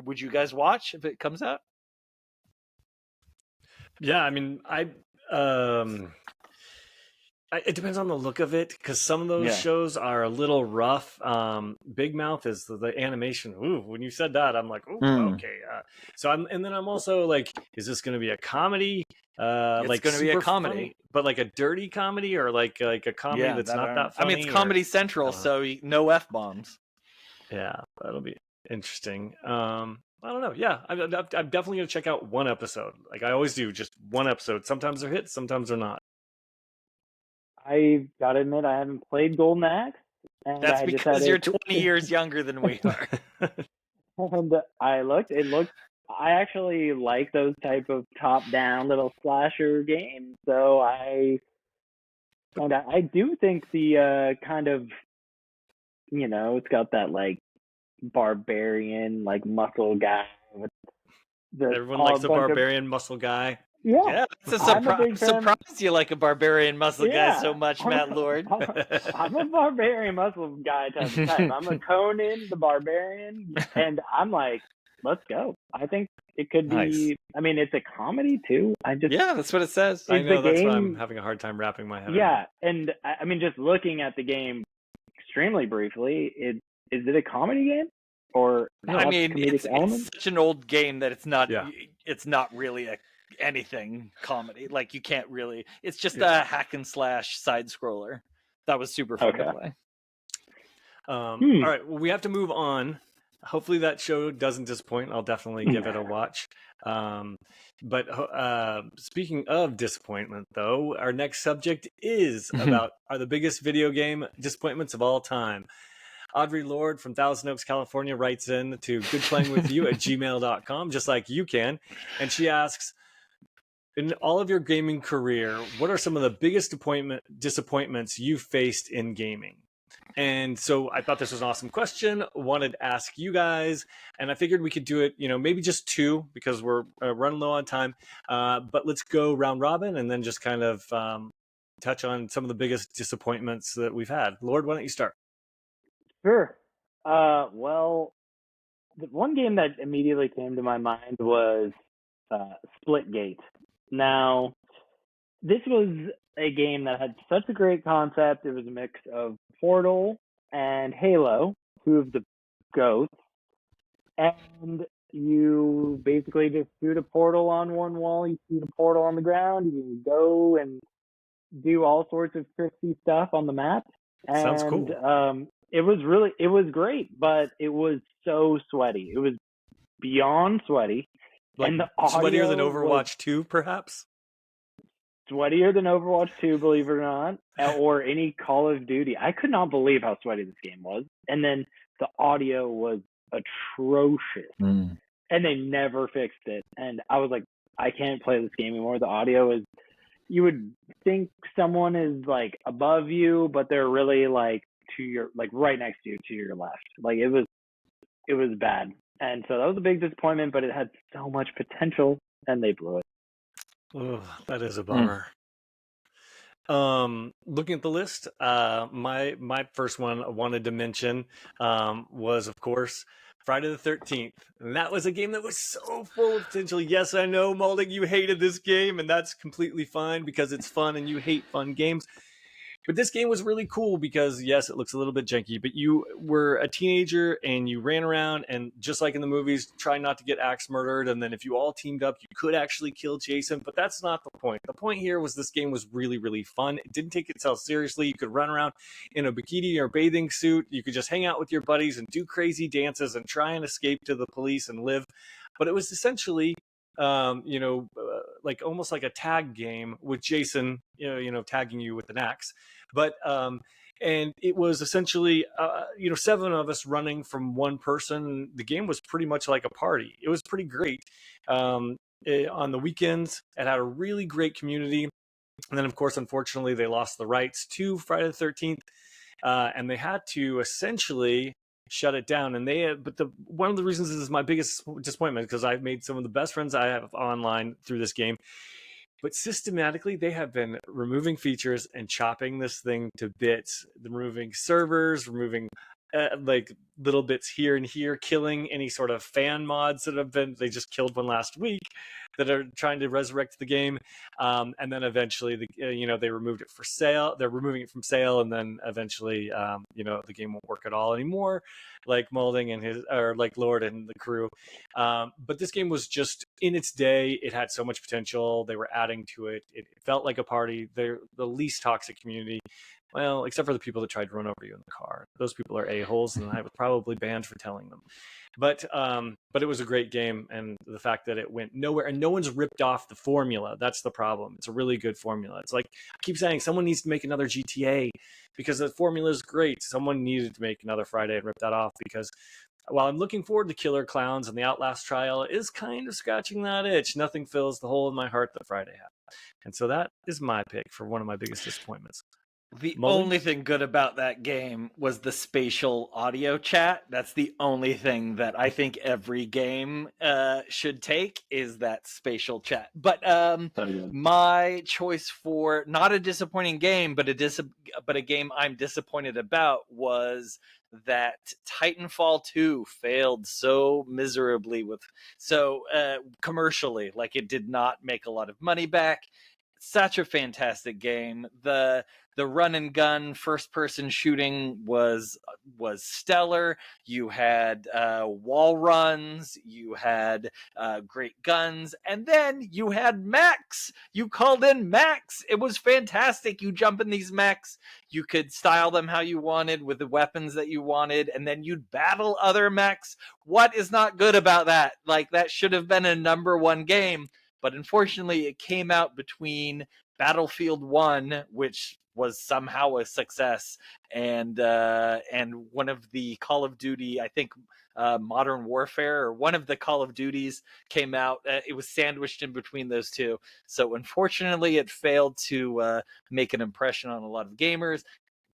Would you guys watch if it comes out? Yeah, I mean, it depends on the look of it, because some of those shows are a little rough. Big Mouth is the animation. Ooh, when you said that, I'm like, ooh, okay. And then I'm also like, is this going to be a comedy? It's going to be a comedy, funny, but like a dirty comedy, or like a comedy that's not that funny. I mean, it's Comedy Central, so no F-bombs. Yeah, that'll be interesting. I don't know. Yeah, I'm definitely going to check out one episode. Like I always do, just one episode. Sometimes they're hits, sometimes they're not. I gotta admit, I haven't played Golden Axe. And That's I because you're 20 years younger than we are. And I actually like those type of top-down little slasher games. So I do think the kind of, it's got that like barbarian, like muscle guy with Everyone likes the barbarian muscle guy. Yeah, it's a I'm a surprise. big fan. Surprised you like a barbarian muscle guy Yeah, so much, Matt Lord. I'm a barbarian muscle guy type. I'm a Conan the barbarian, and I'm like, let's go. I think it could Nice. be. I mean, it's a comedy too. Yeah, that's what it says. I Is know the that's what I'm game? having a hard time wrapping my head around. Yeah, and I mean, just looking at the game extremely briefly, is it a comedy game or No. I have mean, comedic it's elements? such an old game that it's not. Yeah. It's not really anything comedy. Like you can't really. It's just Yeah. a hack and slash side scroller. That was super fun to Okay. play. All right, well, we have to move on. Hopefully that show doesn't disappoint. I'll definitely give it a watch. But speaking of disappointment, though, our next subject is about are the biggest video game disappointments of all time. Audrey Lord from Thousand Oaks, California writes in to goodplayingwithyou@gmail.com, just like you can. And she asks, in all of your gaming career, what are some of the biggest disappointments you've faced in gaming? And so I thought this was an awesome question. Wanted to ask you guys, and I figured we could do it, maybe just two because we're running low on time. But let's go round robin and then just kind of touch on some of the biggest disappointments that we've had. Lord, why don't you start? Sure. Well, the one game that immediately came to my mind was Splitgate. Now, this was a game that had such a great concept. It was a mix of Portal and Halo, two of the goats, and you basically just shoot a portal on one wall, you shoot a portal on the ground, you go and do all sorts of tricksy stuff on the map. And Sounds cool. it was great, but it was so sweaty. It was beyond sweaty. Like and the sweatier than audio Overwatch 2, perhaps? Sweatier than Overwatch 2, believe it or not, or any Call of Duty. I could not believe how sweaty this game was. And then the audio was atrocious. And they never fixed it. And I was like, I can't play this game anymore. The audio is, you would think someone is like above you, but they're really like to your, like right next to you, to your left. Like it was bad. And so that was a big disappointment, but it had so much potential and they blew it. Oh, that is a bummer. Looking at the list, my first one I wanted to mention was, of course, Friday the 13th. And that was a game that was so full of potential. Yes, I know, Maulding, you hated this game, and that's completely fine because it's fun and you hate fun games. But this game was really cool because, yes, it looks a little bit janky, but you were a teenager and you ran around and, just like in the movies, try not to get axe murdered. And then if you all teamed up, you could actually kill Jason. But that's not the point. The point here was this game was really, really fun. It didn't take itself seriously. You could run around in a bikini or bathing suit. You could just hang out with your buddies and do crazy dances and try and escape to the police and live. But it was essentially like almost like a tag game with Jason, tagging you with an axe. But and it was essentially 7 of us running from one person. The game was pretty much like a party. It was pretty great. On the weekends, it had a really great community. And then, of course, unfortunately, they lost the rights to Friday the 13th, and they had to essentially shut it down. And one of the reasons this is my biggest disappointment, because I've made some of the best friends I have online through this game, but systematically they have been removing features and chopping this thing to bits, removing servers, removing like little bits here and here, killing any sort of fan mods they just killed one last week that are trying to resurrect the game. And then eventually they removed it for sale. They're removing it from sale. And then eventually, the game won't work at all anymore, like Maulding like Lord and the crew. But this game was just in its day. It had so much potential. They were adding to it. It felt like a party. They're the least toxic community. Well, except for the people that tried to run over you in the car. Those people are a-holes, and I was probably banned for telling them. But it was a great game, and the fact that it went nowhere, and no one's ripped off the formula. That's the problem. It's a really good formula. It's like I keep saying, someone needs to make another GTA because the formula is great. Someone needed to make another Friday and rip that off, because while I'm looking forward to Killer Clowns and the Outlast trial is kind of scratching that itch, nothing fills the hole in my heart that Friday had. And so that is my pick for one of my biggest disappointments. The Maulding? only thing good about that game was the spatial audio chat. That's the only thing that I think every game should take, is that spatial chat. But So good. my choice for not a disappointing game, but a game I'm disappointed about, was that Titanfall 2 failed so miserably commercially. Like, it did not make a lot of money back. Such a fantastic game. The run and gun first person shooting was stellar. You had wall runs, you had great guns, and then you had mechs. You called in mechs. It was fantastic. You jump in these mechs, you could style them how you wanted with the weapons that you wanted, and then you'd battle other mechs. What is not good about that? Like, that should have been a #1 game. But unfortunately, it came out between Battlefield 1, which was somehow a success, and one of the Call of Duty, I think Modern Warfare, or one of the Call of Duties came out. It was sandwiched in between those two. So unfortunately, it failed to make an impression on a lot of gamers.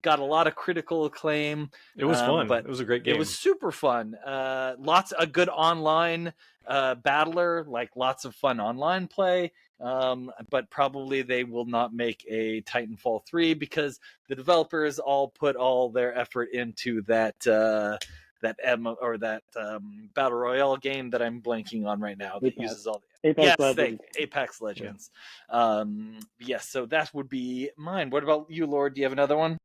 Got a lot of critical acclaim. It was fun. But it was a great game. It was super fun. Lots a good online battler, like lots of fun online play. But probably they will not make a Titanfall 3, because the developers all put all their effort into that battle royale game that I'm blanking on right now, that uses all the Apex Legends. Yes, so that would be mine. What about you, Lord? Do you have another one?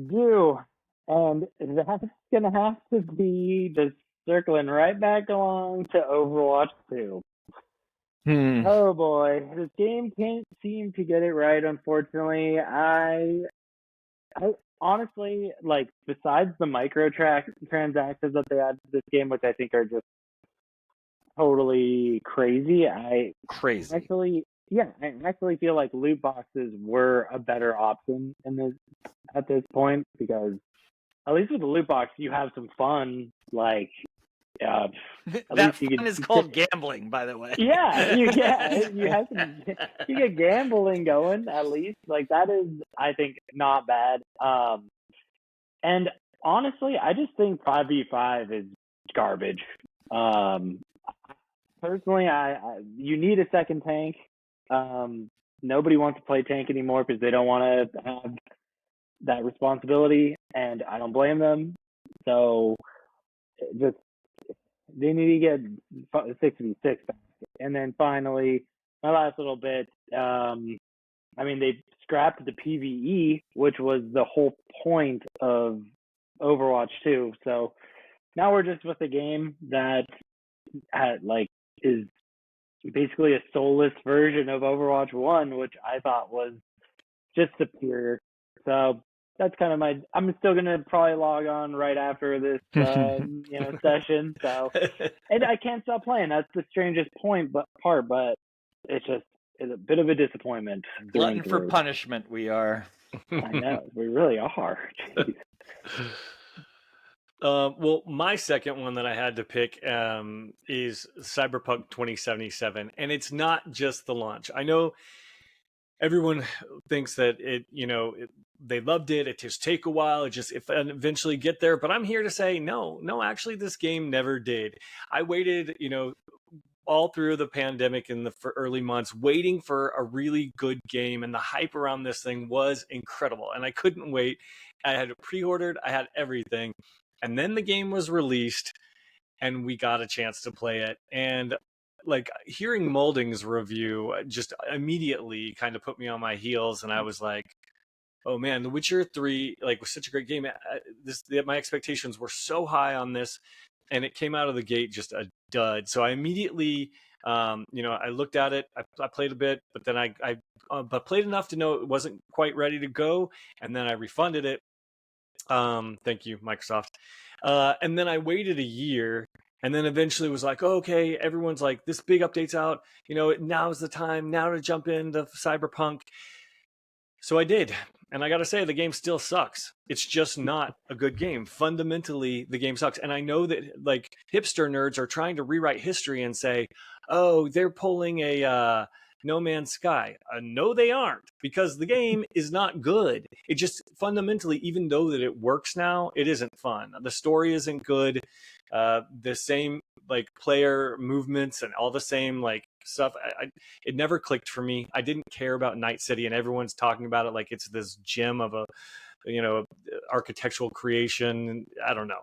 Do. And that's going to have to be just circling right back along to Overwatch 2. Oh boy, this game can't seem to get it right, unfortunately. I honestly, like, besides the transactions that they add to this game, which I think are just totally crazy, I actually feel like loot boxes were a better option at this point, because at least with the loot box, you have some fun. Like, that fun is called gambling, by the way. Yeah, you get gambling going at least. Like, that is, I think, not bad. And honestly, I just think 5v5 is garbage. Personally, you need a second tank. Nobody wants to play tank anymore because they don't want to have that responsibility, and I don't blame them. So just, they need to get 6v6 back. And then finally, my last little bit, they scrapped the PvE, which was the whole point of Overwatch 2. So now we're just with a game that is basically a soulless version of Overwatch 1, which I thought was just superior. So that's kind of I'm still going to probably log on right after this, session. So, and I can't stop playing. That's the strangest part, but it's a bit of a disappointment. Glutton for punishment, we are. I know, we really are. Jeez. Well, my second one that I had to pick is Cyberpunk 2077, and it's not just the launch. I know everyone thinks that they loved it. It just take a while. It eventually get there. But I'm here to say no. Actually, this game never did. I waited, all through the pandemic in the early months, waiting for a really good game, and the hype around this thing was incredible, and I couldn't wait. I had it pre-ordered. I had everything. And then the game was released, and we got a chance to play it. And like, hearing Maulding's review just immediately kind of put me on my heels, and I was like, oh man, The Witcher 3 was such a great game. My expectations were so high on this, and it came out of the gate just a dud. So I immediately, I looked at it, I played a bit, but then I played enough to know it wasn't quite ready to go, and then I refunded it. Thank you, Microsoft. And then I waited a year, and then eventually was like, oh, okay, everyone's like, this big update's out. Now's the time now to jump into Cyberpunk. So I did. And I got to say, the game still sucks. It's just not a good game. Fundamentally, the game sucks. And I know that hipster nerds are trying to rewrite history and say, oh, they're pulling a No Man's Sky. No, they aren't, because the game is not good. It just fundamentally, even though that it works now, it isn't fun. The story isn't good. The same like player movements and all the same like stuff. It never clicked for me. I didn't care about Night City, and everyone's talking about it like it's this gem of a architectural creation. I don't know.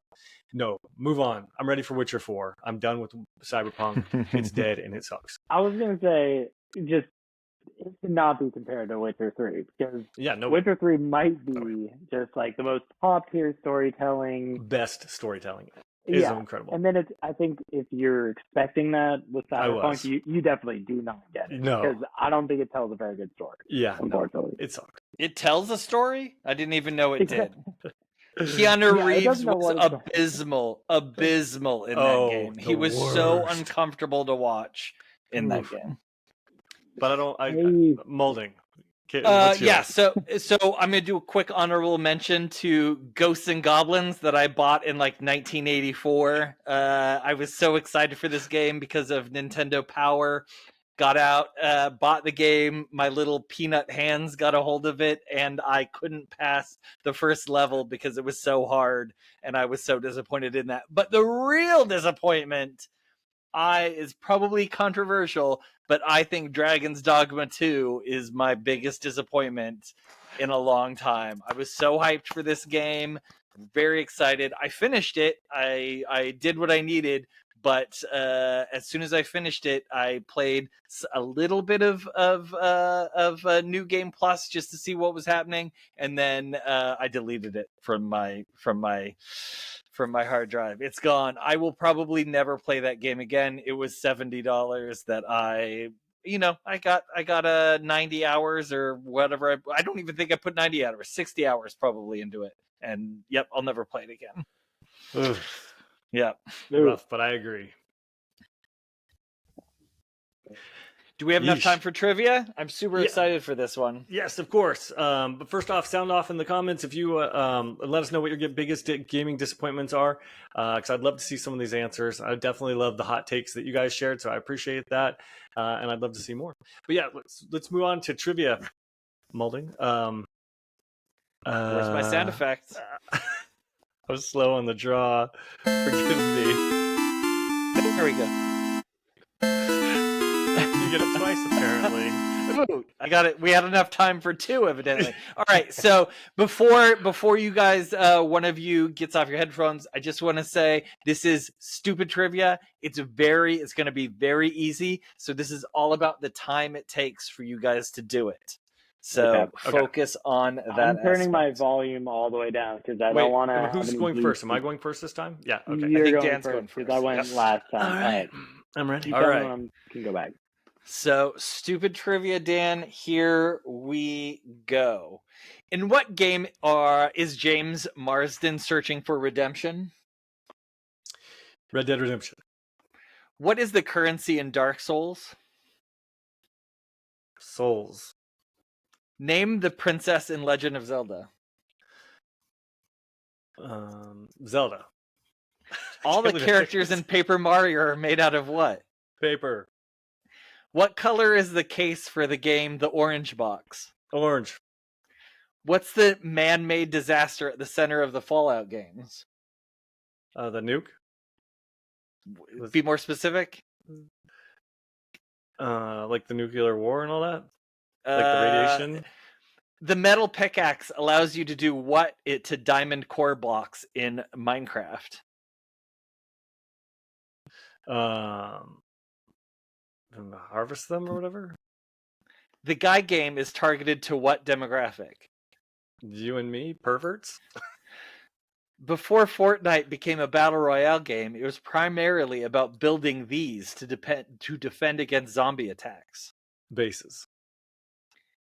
No, move on. I'm ready for Witcher 4. I'm done with Cyberpunk. It's dead and it sucks. I was gonna say, just it cannot be compared to Witcher 3 because Witcher 3 might be just like the most top tier storytelling, best storytelling. It's incredible. And then I think if you're expecting that with Cyberpunk, you definitely do not get it. No, because I don't think it tells a very good story. Yeah, unfortunately, it sucked. It tells a story? I didn't even know it did. Keanu Reeves was abysmal in that game. He was so uncomfortable to watch in that game. But Maulding. So I'm gonna do a quick honorable mention to Ghosts and Goblins that I bought in like 1984. I was so excited for this game because of Nintendo Power. Got out, bought the game. My little peanut hands got a hold of it, and I couldn't pass the first level because it was so hard, and I was so disappointed in that. But the real disappointment is probably controversial, but I think Dragon's Dogma 2 is my biggest disappointment in a long time. I was so hyped for this game, very excited. I finished it. I did what I needed, but as soon as I finished it, I played a little bit of New Game Plus just to see what was happening, and then I deleted it from my hard drive. It's gone. I will probably never play that game again. It was $70 that I got 90 hours or whatever. I don't even think I put 90 hours, 60 hours probably into it. And I'll never play it again. Ugh. Yeah. Rough, but I agree. Do we have enough time for trivia? I'm super excited for this one. Yes, of course. But first off, sound off in the comments if you let us know what your biggest gaming disappointments are, because I'd love to see some of these answers. I definitely love the hot takes that you guys shared, so I appreciate that, and I'd love to see more. But yeah, let's move on to trivia. Maulding. Where's my sound effects? I was slow on the draw. Forgive me. There we go. You get it twice, apparently. Ooh, I got it. We had enough time for two, evidently. All right. So before you guys, one of you gets off your headphones, I just want to say this is stupid trivia. It's going to be very easy. So this is all about the time it takes for you guys to do it. So focus on that. I'm turning my volume all the way down because I don't want to. Who's going first? Am I going first this time? Yeah. Okay. I think Dan's going first because I went last time. All right. I'm ready. All right. You can go back. So, stupid trivia, Dan, here we go. In what game is James Marsden searching for redemption? Red Dead Redemption. What is the currency in Dark Souls? Souls. Name the princess in Legend of Zelda. Zelda. All the characters in Paper Mario are made out of what? Paper. What color is the case for the game The Orange Box? Orange. What's the man-made disaster at the center of the Fallout games? The nuke. Be more specific. Like the nuclear war and all that? Like the radiation? The metal pickaxe allows you to do what to diamond core blocks in Minecraft? Harvest them or whatever? The Guy game is targeted to what demographic? You and me, perverts? Before Fortnite became a battle royale game, it was primarily about building these to defend against zombie attacks. Bases.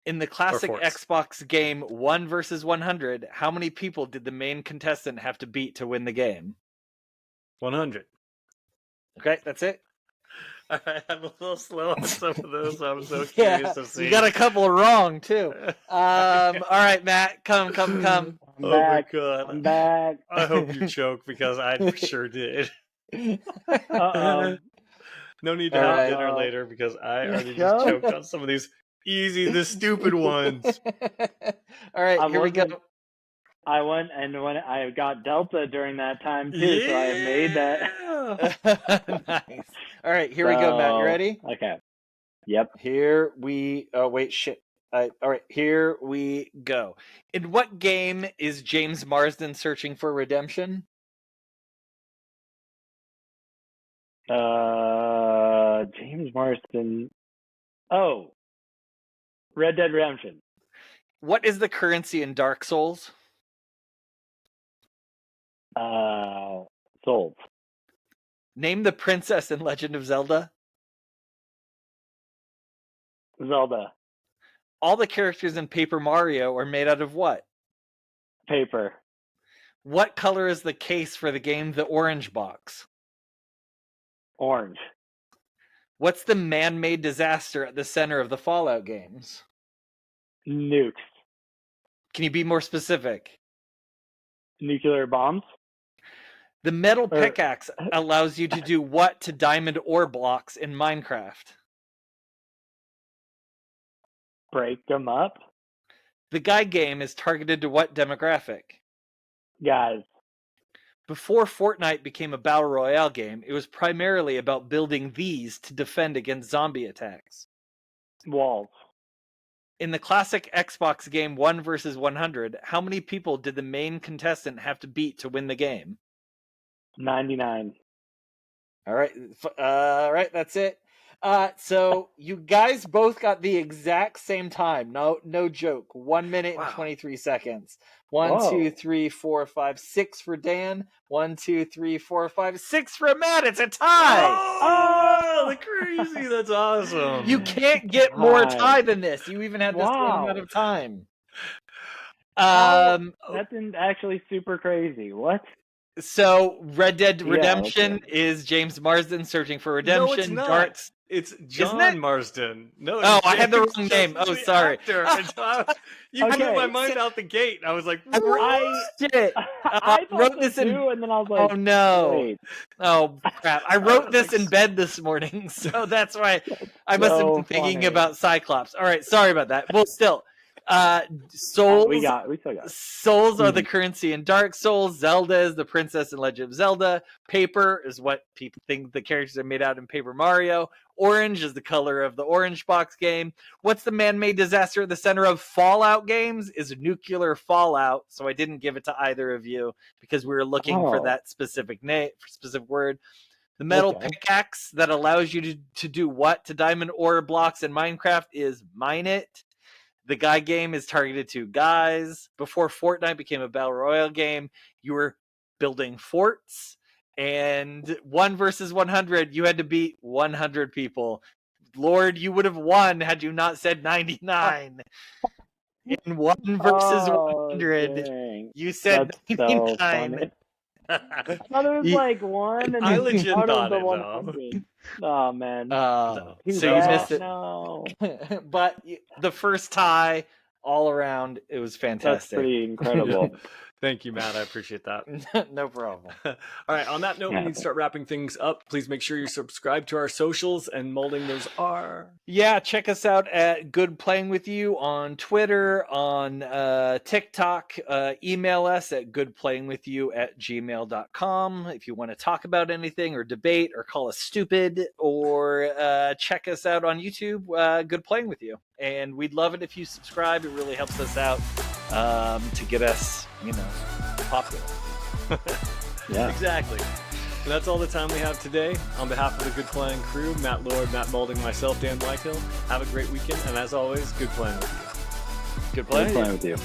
In the classic Xbox game 1 vs. 100, how many people did the main contestant have to beat to win the game? 100. Okay, that's it. I'm a little slow on some of those. So I'm so curious to see. You got a couple wrong too. All right, Matt, come. My God, I'm back. I hope you choke because I for sure did. No need to All have right. dinner later because I already You just sure? choked on some of these the stupid ones. All right, I here we go. I went and when I got Delta during that time too, so I made that. Nice. All right, here we go, Matt. You ready? Okay. Yep. Here we. Oh wait, shit. All right, here we go. In what game is James Marsden searching for redemption? James Marsden. Oh, Red Dead Redemption. What is the currency in Dark Souls? Souls. Name the princess in Legend of Zelda. Zelda. All the characters in Paper Mario are made out of what? Paper. What color is the case for the game The Orange Box? Orange. What's the man-made disaster at the center of the Fallout games? Nukes. Can you be more specific? Nuclear bombs. The metal pickaxe allows you to do what to diamond ore blocks in Minecraft? Break them up. The Guy game is targeted to what demographic? Guys. Before Fortnite became a battle royale game, it was primarily about building these to defend against zombie attacks. Walls. In the classic Xbox game 1 vs 100, how many people did the main contestant have to beat to win the game? 99. All right, that's it. So you guys both got the exact same time. No joke. 1 minute and 23 seconds. 1, 2, 3, 4, 5, 6 for Dan. 1, 2, 3, 4, 5, 6 for Matt. It's a tie. Oh, crazy! That's awesome. You can't get more tie than this. You even had the same Wow. amount of time. That's actually super crazy. What? So Red Dead Yeah, Redemption okay. is James Marsden searching for redemption. No, it's not. Dark It's Isn't John it? Marsden. No. Oh, it's I had the James wrong name. Justin, Oh, the sorry. actor. And so you blew Okay. my mind out the gate. I was like, Shit. I wrote thought this so in. too, and then I was like, Oh no. wait. Oh crap. I wrote this in bed this morning, so that's why I must have so been thinking funny. about Cyclops. All right, sorry about that. Well, still, Souls. We still got. Souls are the currency in Dark Souls. Zelda is the princess in Legend of Zelda. Paper is what people think the characters are made out in Paper Mario. Orange is the color of the Orange Box game. What's the man-made disaster at the center of Fallout games is nuclear fallout. So I didn't give it to either of you because we were looking for that specific name, specific word. The metal pickaxe that allows you to do what to diamond ore blocks in Minecraft is mine it. The Guy game is targeted to guys. Before Fortnite became a battle royale game, you were building forts. And 1 vs 100, you had to beat 100 people. Lord, you would have won had you not said 99. In 1 vs 100, dang. you said That's 99. so funny. I thought it was like 1, and I then legit out thought of the it, though. 100. Oh man. So Too you bad. missed it. No. But the first tie all around, it was fantastic. That's pretty incredible. Thank you, Matt. I appreciate that. No problem. All right. On that note, we need to start wrapping things up. Please make sure you subscribe to our socials and Maulding those are. Yeah, check us out at Good Playing With You on Twitter, on TikTok. Email us at goodplayingwithyou@gmail.com if you want to talk about anything or debate or call us stupid, or check us out on YouTube, Good Playing With You. And we'd love it if you subscribe. It really helps us out to get us, popular. Yeah. Exactly. And that's all the time we have today. On behalf of the Good Playing crew, Matt Lord, Matt Maulding, myself, Dan Whitehill, have a great weekend. And as always, good playing with you. Good playing. Good playing with you.